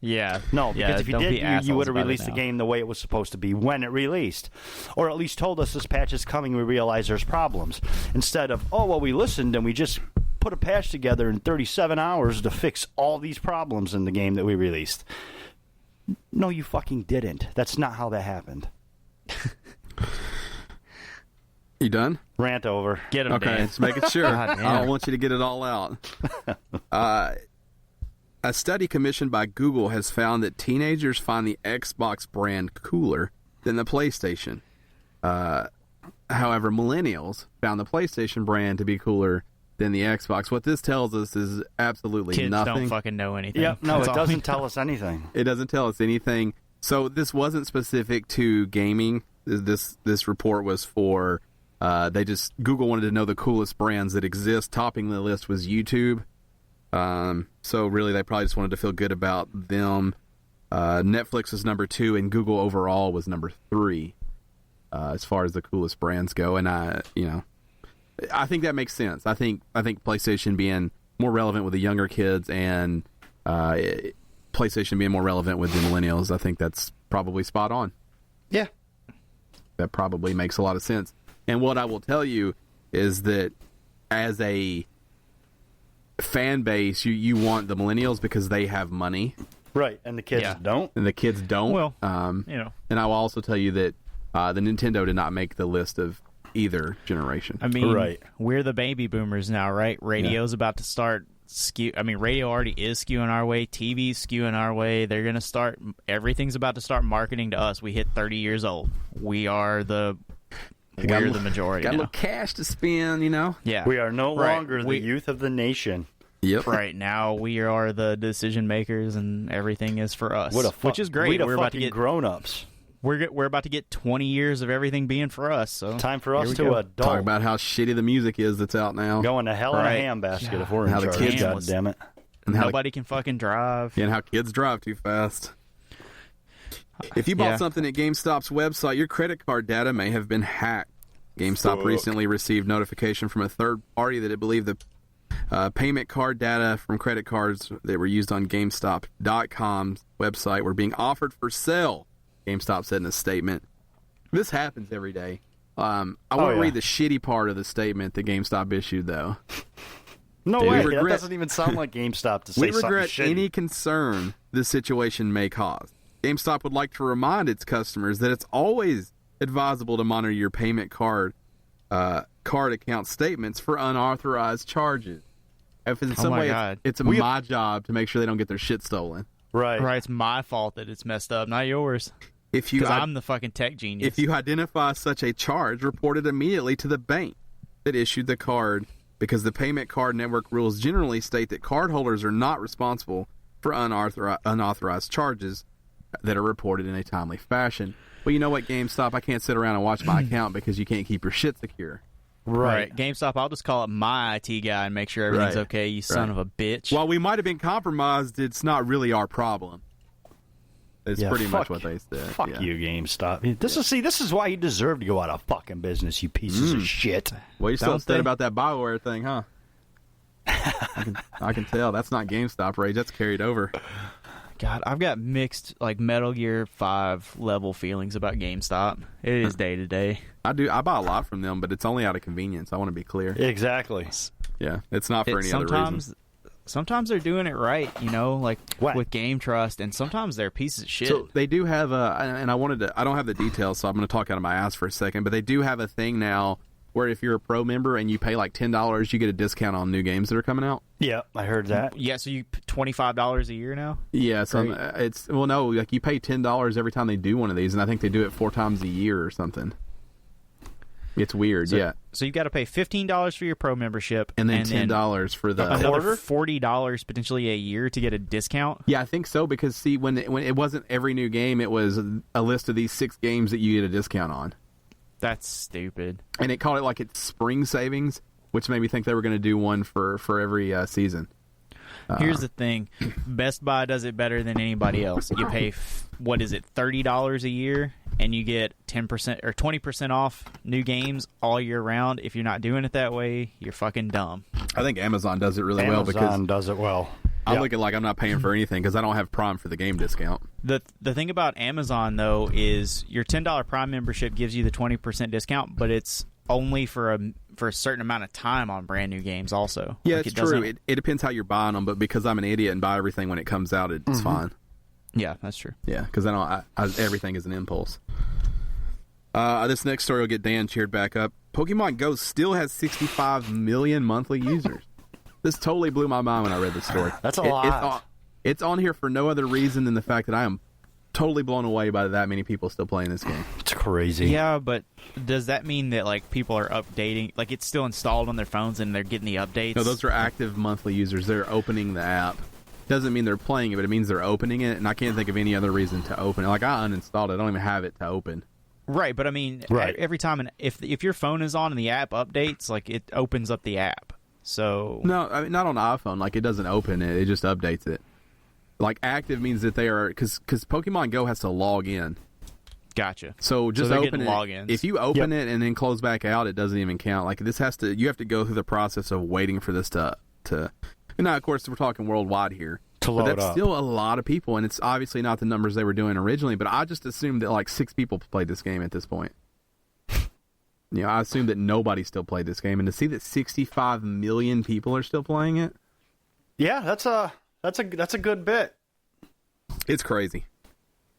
Yeah. No, because if you did, you would have released the now. game the way it was supposed to be when it released. Or at least told us this patch is coming, we realize there's problems. Instead of, oh, well, we listened and we just put a patch together in 37 hours to fix all these problems in the game that we released. No, you fucking didn't. That's not how that happened. You done? Rant over. Get him, Okay, Dan. just making sure. God damn. I don't want you to get it all out. A study commissioned by Google has found that teenagers find the Xbox brand cooler than the PlayStation. However, millennials found the PlayStation brand to be cooler than the Xbox. What this tells us is absolutely Kids nothing. don't fucking know anything. Yep, no, That's it all doesn't we tell know. us anything. It doesn't tell us anything. So this wasn't specific to gaming. This report was for Google wanted to know the coolest brands that exist. Topping the list was YouTube. So really, they probably just wanted to feel good about them. Netflix was number 2, and Google overall was number 3 as far as the coolest brands go. And I think that makes sense. I think PlayStation being more relevant with the younger kids and PlayStation being more relevant with the millennials, I think that's probably spot on. Yeah. That probably makes a lot of sense. And what I will tell you is that as a fan base, you want the millennials because they have money. Right, and the kids don't. And the kids don't. Well, And I will also tell you that the Nintendo did not make the list of either generation. I mean, Right. we're the baby boomers now, right? Radio's about to start radio already is skewing our way. TV's skewing our way. They're going to start, everything's about to start marketing to us. We hit 30 years old. We're the majority Got a now. little cash to spend, Yeah. We are no Right. longer the youth of the nation. Yep. Right now, we are the decision makers, and everything is for us, which is great. We're about to get grown-ups. we're about to get 20 years of everything being for us. So Time for here us we to go. adult. Talk about how shitty the music is that's out now. Going to hell in a Right. handbasket if Yeah. we're in How the charge. kids- God damn it. And how Nobody can fucking drive. and how kids drive too fast. If you bought Yeah. something at GameStop's website, your credit card data may have been hacked. GameStop recently received notification from a third party that it believed the payment card data from credit cards that were used on GameStop.com's website were being offered for sale. GameStop said in a statement. This happens every day. I want to read the shitty part of the statement that GameStop issued, though. No Dude, way. we That regret- doesn't even sound like GameStop to say We something regret shitty. any concern this situation may cause. GameStop would like to remind its customers that it's always advisable to monitor your payment card account statements for unauthorized charges. If in some my way God. it's my job to make sure they don't get their shit stolen. Right. Right, it's my fault that it's messed up, not yours. If you Because I'm the fucking tech genius. if you identify such a charge, report it immediately to the bank that issued the card, because the payment card network rules generally state that cardholders are not responsible for unauthorized charges that are reported in a timely fashion. Well, you know what, GameStop? I can't sit around and watch my account because you can't keep your shit secure. Right. GameStop, I'll just call up my IT guy and make sure everything's Right. okay, you son of a bitch. While we might have been compromised, it's not really our problem. It's Yeah, pretty much fuck- what they said. Fuck yeah. you, GameStop. This is why you deserve to go out of fucking business, you pieces of shit. Well, you're still Don't upset they? about that Bioware thing, huh? I can tell. That's not GameStop rage. That's carried over. God, I've got mixed, like, Metal Gear 5 level feelings about GameStop. It is day to day. I buy a lot from them, but it's only out of convenience. I want to be clear. Exactly. Yeah, it's not for any other reason. Sometimes they're doing it right, like What? with Game Trust, and sometimes they're pieces of shit. So they do have and I don't have the details, so I'm going to talk out of my ass for a second, but they do have a thing now where if you're a pro member and you pay like $10, you get a discount on new games that are coming out. Yeah, I heard that. Yeah, so you $25 a year now? Yeah, so Great. like you pay $10 every time they do one of these, and I think they do it 4 times a year or something. It's weird, yeah. So you've got to pay $15 for your pro membership, and then $10 for the another $40 potentially a year to get a discount. Yeah, I think so, because see, when it wasn't every new game, it was a list of these 6 games that you get a discount on. That's stupid. And it called it like it's spring savings, which made me think they were going to do one for every season. Here's the thing. Best Buy does it better than anybody else. You pay, $30 a year, and you get 10% or 20% off new games all year round. If you're not doing it that way, you're fucking dumb. I think Amazon does it really well, because Amazon does it well. I look at like I'm not paying for anything because I don't have Prime for the game discount. The thing about Amazon, though, is your $10 Prime membership gives you the 20% discount, but it's only for a certain amount of time on brand new games also. Yeah, it's true. It depends how you're buying them, but because I'm an idiot and buy everything when it comes out, it's fine. Yeah, that's true. Yeah, because everything is an impulse. This next story will get Dan cheered back up. Pokemon Go still has 65 million monthly users. This totally blew my mind when I read this story. That's a lot. It's on here for no other reason than the fact that I am totally blown away by that many people still playing this game. It's crazy. Yeah, but does that mean that like people are updating? Like it's still installed on their phones and they're getting the updates? No, those are active monthly users. They're opening the app. Doesn't mean they're playing it, but it means they're opening it, and I can't think of any other reason to open it. Like, I uninstalled it. I don't even have it to open. Right, but I mean, every time, if your phone is on and the app updates, like, it opens up the app. So no, I mean, not on iPhone. Like, it doesn't open it. It just updates it. Like, active means that they are, because Pokemon Go has to log in. Gotcha. So just open it. Logins. If you open it and then close back out, it doesn't even count. Like, you have to go through the process of waiting for this to and now, of course, we're talking worldwide here. But that's still a lot of people, and it's obviously not the numbers they were doing originally, but I just assumed that like 6 people played this game at this point. I assumed that nobody still played this game, and to see that 65 million people are still playing it, yeah, that's a good bit. It's crazy.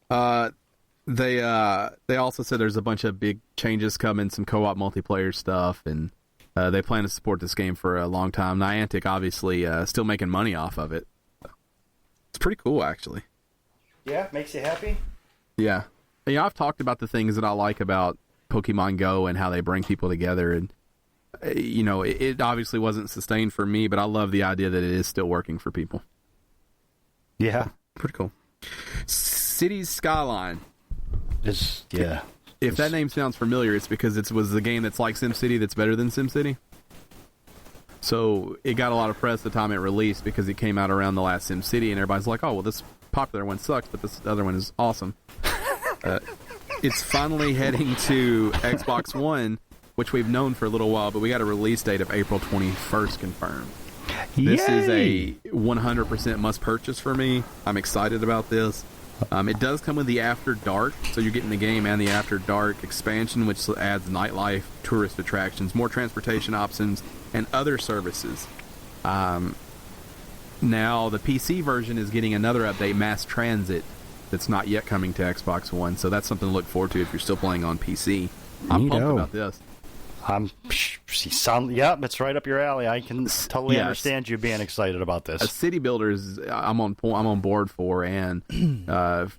They also said there's a bunch of big changes coming, some co-op multiplayer stuff, and they plan to support this game for a long time. Niantic obviously still making money off of it. It's pretty cool, actually. Yeah, makes you happy? Yeah. I've talked about the things that I like about Pokemon Go and how they bring people together, and it obviously wasn't sustained for me, but I love the idea that it is still working for people. Yeah. Pretty cool. Cities Skyline. If that name sounds familiar, it's because it was the game that's like SimCity that's better than SimCity. So it got a lot of press the time it released because it came out around the last SimCity, and everybody's like, oh, well, this popular one sucks, but this other one is awesome. It's finally heading to Xbox One, which we've known for a little while, but we got a release date of April 21st confirmed. This is a 100% must purchase for me. I'm excited about this. It does come with the After Dark, so you're getting the game and the After Dark expansion, which adds nightlife, tourist attractions, more transportation options, and other services. Now, the PC version is getting another update, Mass Transit, that's not yet coming to Xbox One, so that's something to look forward to if you're still playing on PC. I'm pumped about this. It's right up your alley. I can totally understand you being excited about this. A city builders, I'm on board for, and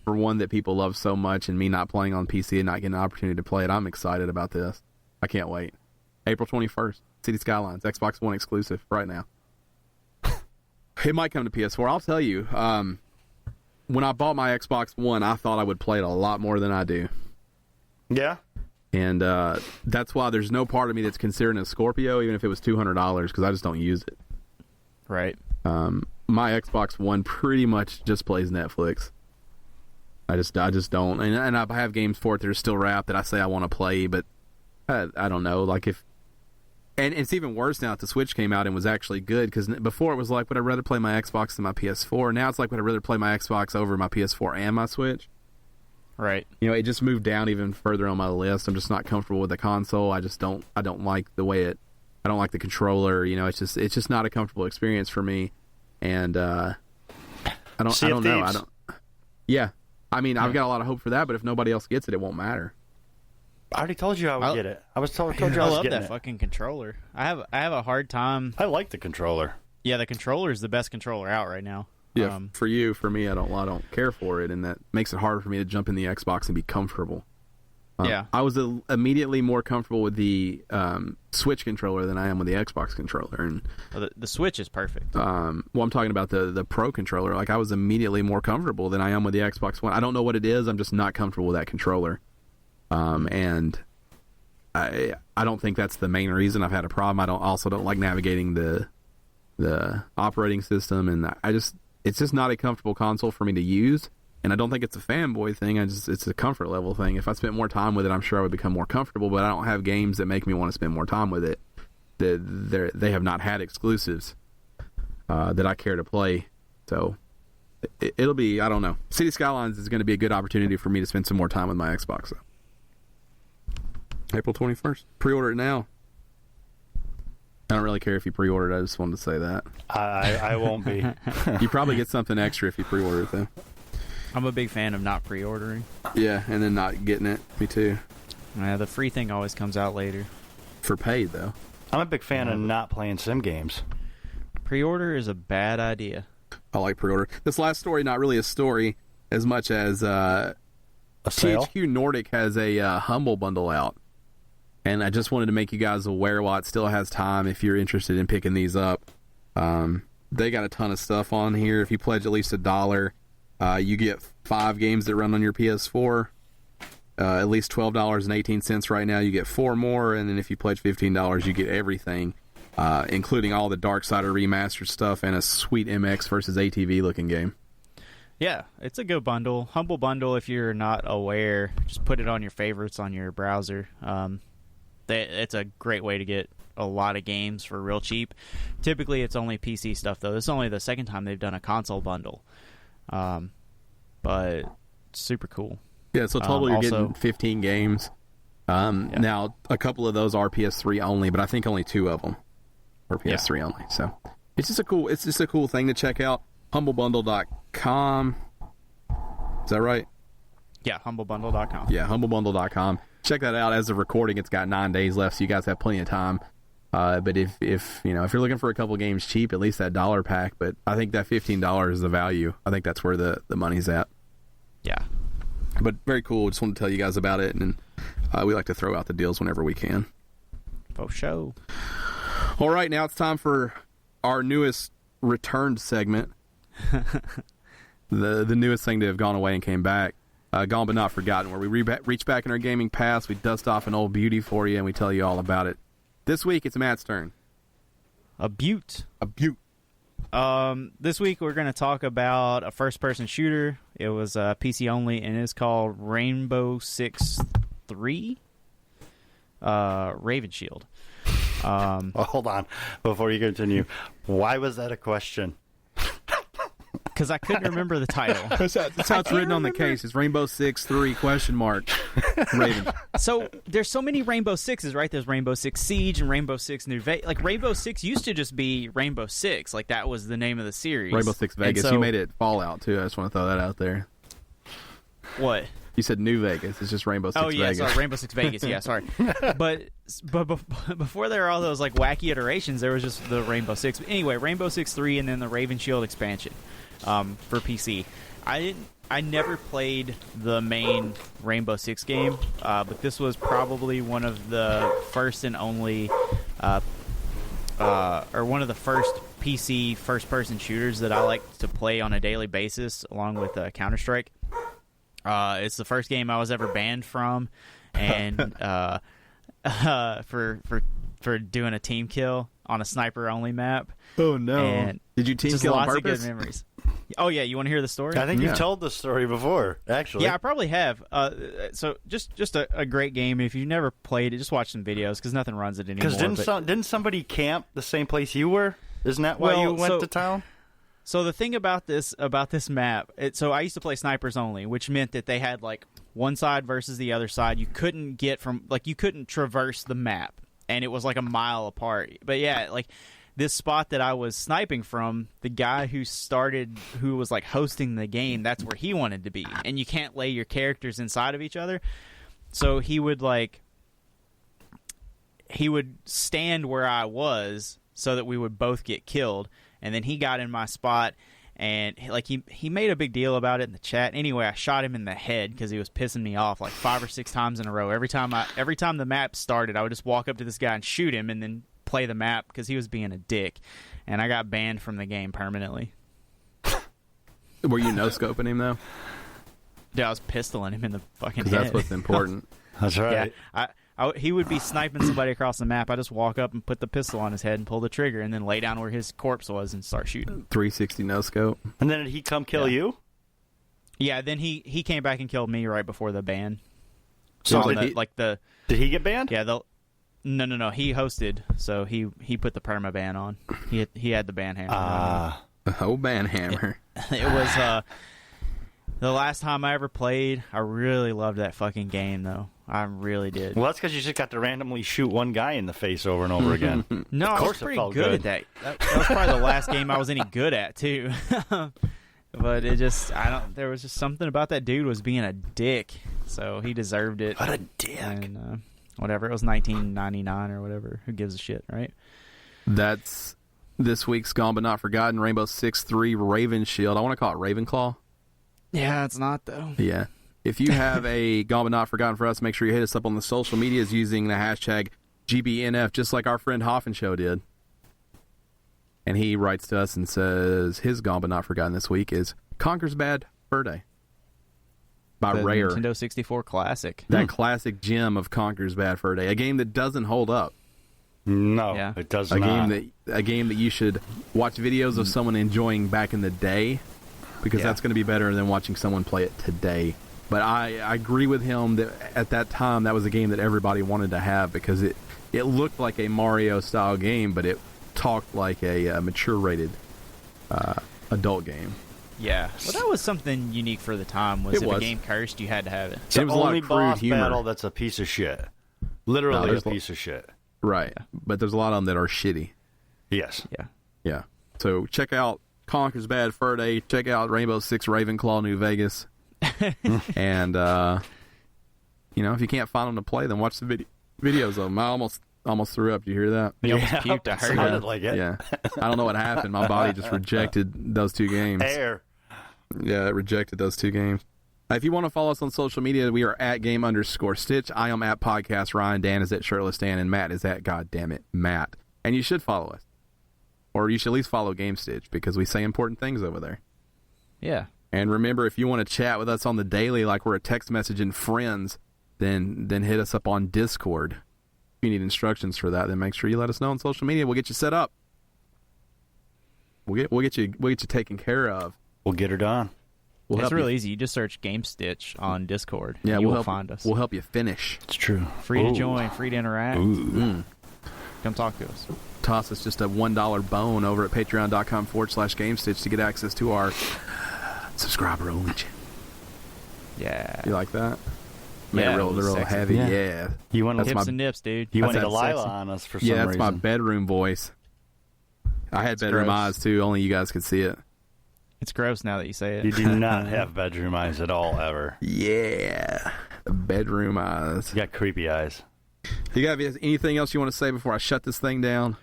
for one that people love so much, and me not playing on PC and not getting an opportunity to play it, I'm excited about this. I can't wait. April 21st, City Skylines, Xbox One exclusive right now. It might come to PS4. I'll tell you, when I bought my Xbox One, I thought I would play it a lot more than I do. Yeah. And that's why there's no part of me that's considering a Scorpio, even if it was $200, because I just don't use it. Right. My Xbox One pretty much just plays Netflix. I just don't. And I have games for it that are still wrapped that I say I want to play, but I don't know. Like and it's even worse now that the Switch came out and was actually good, because before it was like, would I rather play my Xbox than my PS4? Now it's like, would I rather play my Xbox over my PS4 and my Switch? Right. It just moved down even further on my list. I'm just not comfortable with the console. I don't like the way I don't like the controller. It's just not a comfortable experience for me. And I don't know. Yeah. I mean, I've got a lot of hope for that, but if nobody else gets it, it won't matter. I already told you I would get it. I told you I was love getting that it. fucking controller. I have a hard time. I like the controller. Yeah, the controller is the best controller out right now. Yeah, for you, for me, I don't care for it, and that makes it harder for me to jump in the Xbox and be comfortable. I was immediately more comfortable with the Switch controller than I am with the Xbox controller. And the Switch is perfect. I'm talking about the Pro controller. Like, I was immediately more comfortable than I am with the Xbox One. I don't know what it is. I'm just not comfortable with that controller. And I don't think that's the main reason I've had a problem. I don't like navigating the operating system, and it's just not a comfortable console for me to use. And I don't think it's a fanboy thing. It's a comfort level thing. If I spent more time with it, I'm sure I would become more comfortable. But I don't have games that make me want to spend more time with it. They have not had exclusives that I care to play. So it'll be, I don't know. City Skylines is going to be a good opportunity for me to spend some more time with my Xbox. So. April 21st. Pre-order it now. I don't really care if you pre-order it. I just wanted to say that. I won't be. You probably get something extra if you pre-order it, though. I'm a big fan of not pre-ordering. Yeah, and then not getting it. Me too. Yeah, the free thing always comes out later. For paid, though. I'm a big fan of not playing sim games. Pre-order is a bad idea. I like pre-order. This last story, not really a story as much as A sale? THQ Nordic has a Humble Bundle out. And I just wanted to make you guys aware while it still has time if you're interested in picking these up. They got a ton of stuff on here. If you pledge at least $1, you get 5 games that run on your PS4. At least $12.18 right now. You get 4 more, and then if you pledge $15, you get everything, including all the Darksider remastered stuff and a sweet MX versus ATV looking game. Yeah, it's a good bundle. Humble Bundle, if you're not aware, just put it on your favorites on your browser. It's a great way to get a lot of games for real cheap. Typically, it's only PC stuff, though. This is only the second time they've done a console bundle. But super cool. Yeah, so total you're also, getting 15 games. Now, a couple of those are PS3 only, but I think only 2 of them are PS3 only. So it's just a cool thing to check out. Humblebundle.com. Is that right? Yeah, humblebundle.com. Yeah, humblebundle.com. Check that out. As of recording, it's got 9 days left, so you guys have plenty of time. But if you're looking for a couple games cheap, at least that $1 pack. But I think that $15 is the value. I think that's where the money's at. Yeah. But very cool. Just wanted to tell you guys about it, and we like to throw out the deals whenever we can. For sure. All right, now it's time for our newest returned segment. the newest thing to have gone away and came back. Gone but not forgotten, where we reach back in our gaming past, we dust off an old beauty for you, and we tell you all about it. This week, it's Matt's turn. A beaut. This week, we're going to talk about a first-person shooter. It was PC only, and it's called Rainbow Six 3 Raven Shield. Hold on. Before you continue, why was that a question? Because I couldn't remember the title. That's how it's written on the case. It's Rainbow Six 3 ? Raven. So there's so many Rainbow Sixes, right? There's Rainbow Six Siege and Rainbow Six New Vegas. Like Rainbow Six used to just be Rainbow Six. Like that was the name of the series. Rainbow Six Vegas. So, you made it Fallout too. I just want to throw that out there. What? You said New Vegas. It's just Rainbow Six Vegas. Oh, yeah, sorry. Rainbow Six Vegas. Yeah, sorry. But before there were all those like wacky iterations, there was just the Rainbow Six. Anyway, Rainbow Six 3 and then the Raven Shield expansion for PC. I never played the main Rainbow Six game, but this was probably one of the first and only, or one of the first PC first-person shooters that I like to play on a daily basis, along with Counter-Strike. It's the first game I was ever banned from, and for doing a team kill on a sniper-only map. Oh no! And did you team kill on purpose? Lots of good memories. Oh yeah, you want to hear the story? I think you've told the story before, actually. Yeah, I probably have. So just a great game. If you've never played it, just watch some videos because nothing runs it anymore. Because didn't somebody camp the same place you were? Isn't that why you went to town? So the thing about this map, so I used to play snipers only, which meant that they had like one side versus the other side. You couldn't you couldn't traverse the map, and it was like a mile apart. But yeah, like this spot that I was sniping from, the guy who was like hosting the game, that's where he wanted to be, and you can't lay your characters inside of each other. So he would stand where I was so that we would both get killed. And then he got in my spot, And he made a big deal about it in the chat. Anyway, I shot him in the head because he was pissing me off like 5 or 6 times in a row. Every time the map started, I would just walk up to this guy and shoot him, and then play the map because he was being a dick. And I got banned from the game permanently. Were you no-scoping him, though? Dude, I was pistoling him in the fucking head. That's what's important. That's right. Yeah, he would be sniping somebody across the map. I just walk up and put the pistol on his head and pull the trigger, and then lay down where his corpse was and start shooting. 360 no-scope. And then did he come kill you? Yeah, then he came back and killed me right before the ban. So Did he get banned? Yeah, No. He hosted, so he put the perma ban on. He had the ban hammer. Oh, ban hammer. It was the last time I ever played. I really loved that fucking game, though. I really did. Well, that's because you just got to randomly shoot one guy in the face over and over again. No, I was pretty good at that. That was probably the last game I was any good at, too. But there was just something about that dude was being a dick, so he deserved it. What a dick. And, whatever, it was 1999 or whatever. Who gives a shit, right? That's this week's Gone But Not Forgotten, Rainbow Six 3 Raven Shield. I want to call it Ravenclaw. Yeah, it's not, though. Yeah. If you have a Gone But Not Forgotten for us, make sure you hit us up on the social medias using the hashtag GBNF, just like our friend Hoffen Show did. And he writes to us and says his Gone But Not Forgotten this week is Conker's Bad Fur Day by The Rare. Nintendo 64 classic. That classic gem of Conker's Bad Fur Day. A game that doesn't hold up. No, Yeah. it does A not. game that you should watch videos of someone enjoying back in the day, because that's going to be better than watching someone play it today. But I agree with him that at that time that was a game that everybody wanted to have because it looked like a Mario style game, but it talked like a mature rated adult game. Yeah. Well, that was something unique for the time. It If was. a game cursed, you had to have it. It's the It was a lot only of crude boss humor. battle that's a piece of shit. Literally there's a piece of shit. Right. But there's a lot of them that are shitty. Yes. Yeah. Yeah. So check out Conker's Bad Fur Day. Check out Rainbow Six Ravenclaw New Vegas. And, if you can't find them to play, then watch the videos of them. I almost threw up. Did you hear that? You almost puked. I it heard sounded it. like it. Yeah. I don't know what happened. My body just rejected those 2 games. Air. Yeah, it rejected those 2 games. If you want to follow us on social media, we are at @game_stitch. I am at Podcast Ryan. Dan is at Shirtless Dan. And Matt is at Goddammit Matt. And you should follow us. Or you should at least follow Gamestitch because we say important things over there. Yeah. And remember, if you want to chat with us on the daily like we're a text message and friends, then hit us up on Discord. If you need instructions for that, then make sure you let us know on social media. We'll get you set up. We'll get you taken care of. We'll get her done. It's real easy. You just search GameStitch on Discord. Yeah, and you we'll will help, find us. We'll help you finish. It's true. Free to join, free to interact. Come talk to us. Toss us just a $1 bone over at patreon.com/GameStitch to get access to our subscriber only channel. Yeah. You like that? Yeah, Man, it was real sexy. heavy. Yeah. Yeah. You want Hips my- and nips, dude. You went That's Delilah sexy. on us for some Yeah, that's reason. my bedroom voice. I had bedroom gross. eyes too. Only you guys could see it. It's gross now that you say it. You do not have bedroom eyes at all, ever. Yeah, the bedroom eyes. You got creepy eyes. You got anything else you want to say before I shut this thing down?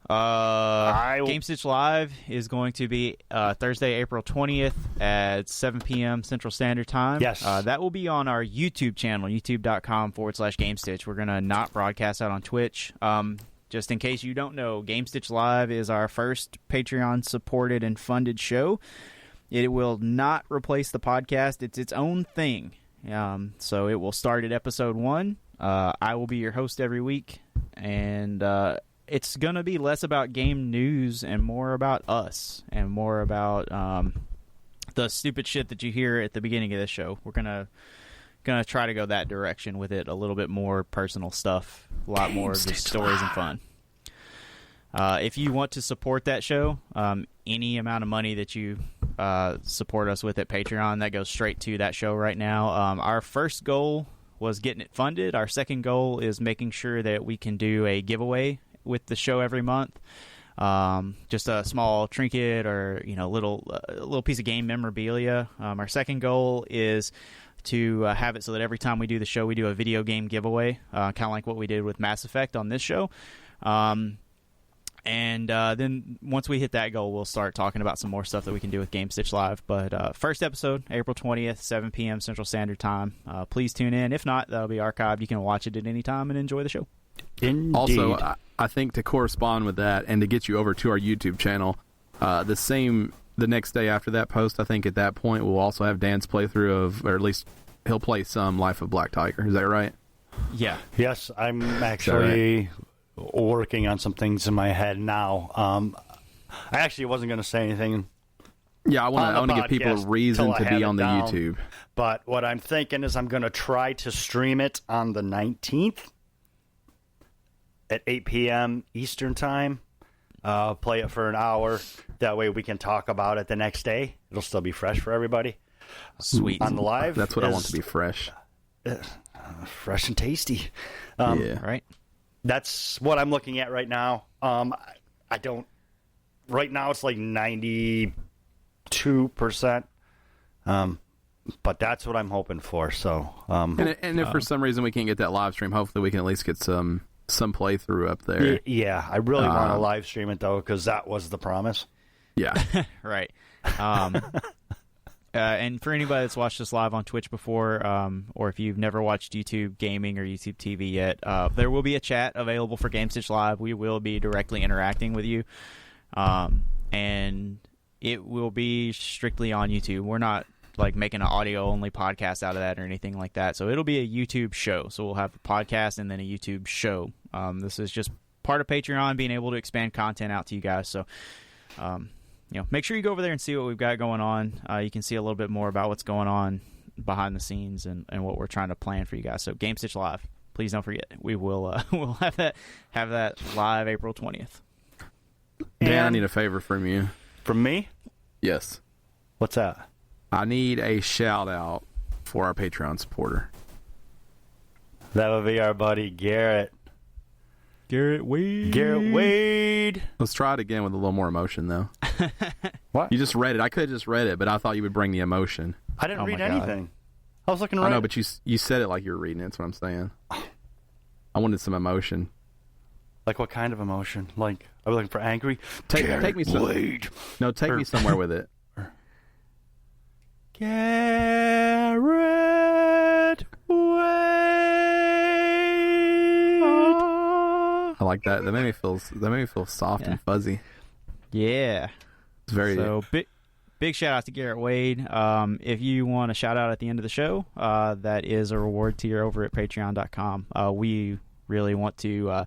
GameStitch Live is going to be Thursday, April 20th at 7 p.m. Central Standard Time. Yes. That will be on our YouTube channel, youtube.com/GameStitch. We're going to not broadcast out on Twitch. Just in case you don't know, GameStitch Live is our first Patreon-supported and funded show. It will not replace the podcast. It's its own thing. So it will start at episode 1. I will be your host every week, and it's going to be less about game news and more about us and more about the stupid shit that you hear at the beginning of this show. We're going to try to go that direction with it, a little bit more personal stuff, a lot more just stories and fun. If you want to support that show, any amount of money that you support us with at Patreon, that goes straight to that show right now. Our first goal was getting it funded. Our second goal is making sure that we can do a giveaway with the show every month. Just a small trinket or little piece of game memorabilia. Our second goal is to have it so that every time we do the show, we do a video game giveaway, kind of like what we did with Mass Effect on this show. And then once we hit that goal, we'll start talking about some more stuff that we can do with GameStitch Live. But first episode, April 20th, 7 p.m. Central Standard Time. Please tune in. If not, that'll be archived. You can watch it at any time and enjoy the show. Indeed. Also, I think to correspond with that and to get you over to our YouTube channel, the next day after that post, I think at that point we'll also have Dan's playthrough of, or at least he'll play some Life of Black Tiger. Is that right? Yeah. Yes, I'm actually working on some things in my head now. I actually wasn't going to say anything. Yeah, I want to give people a reason to be on the YouTube. But what I'm thinking is I'm going to try to stream it on the 19th at 8 p.m. Eastern Time. Play it for an hour. That way we can talk about it the next day. It'll still be fresh for everybody. Sweet. On the live. That's what I want to be fresh. Fresh and tasty. Yeah. Right? That's what I'm looking at right now. I don't. Right now it's like 92%. But that's what I'm hoping for. So. And if for some reason we can't get that live stream, hopefully we can at least get some playthrough up there. Yeah, I really want to live stream it though, because that was the promise. Yeah. Right. And for anybody that's watched us live on Twitch before, or if you've never watched YouTube Gaming or YouTube TV yet, there will be a chat available for GameStitch Live. We will be directly interacting with you, and it will be strictly on YouTube. We're not like making an audio-only podcast out of that or anything like that. So it'll be a YouTube show. So we'll have a podcast and then a YouTube show. This is just part of Patreon, being able to expand content out to you guys. So, make sure you go over there and see what we've got going on. You can see a little bit more about what's going on behind the scenes and what we're trying to plan for you guys. So GameStitch Live, please don't forget. We will we'll have that live April 20th. Dan, I need a favor from you. From me? Yes. What's that? I need a shout out for our Patreon supporter. That would be our buddy Garrett. Garrett Wade. Let's try it again with a little more emotion, though. What? You just read it. I could have just read it, but I thought you would bring the emotion. I didn't read my God. anything. I was looking right. I know, but you said it like you were reading it. That's what I'm saying. I wanted some emotion. Like what kind of emotion? Like, are we looking for angry? Take me Wade. No, take me somewhere with it. Garrett Wade. I like that. That made me feel soft and fuzzy. Yeah. It's very big shout out to Garrett Wade. If you want a shout out at the end of the show, that is a reward tier over at patreon.com. We really want to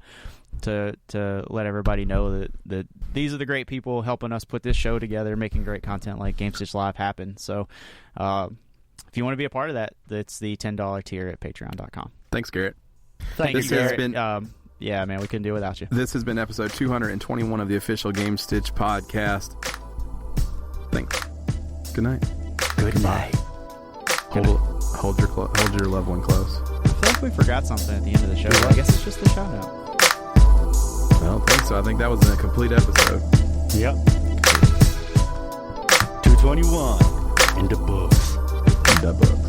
let everybody know that these are the great people helping us put this show together, making great content like GameStitch Live happen. So if you want to be a part of that, that's the $10 tier at patreon.com. Thanks, Garrett. Thank you, Garrett. Garrett. Yeah, man, we couldn't do it without you. This has been episode 221 of the official GameStitch Podcast. Thanks. Good night. Good night. Hold your loved one close. I feel like we forgot something at the end of the show. I guess it's just the shout out. I don't think so. I think that was a complete episode. Yep. 221 in the books. In the book.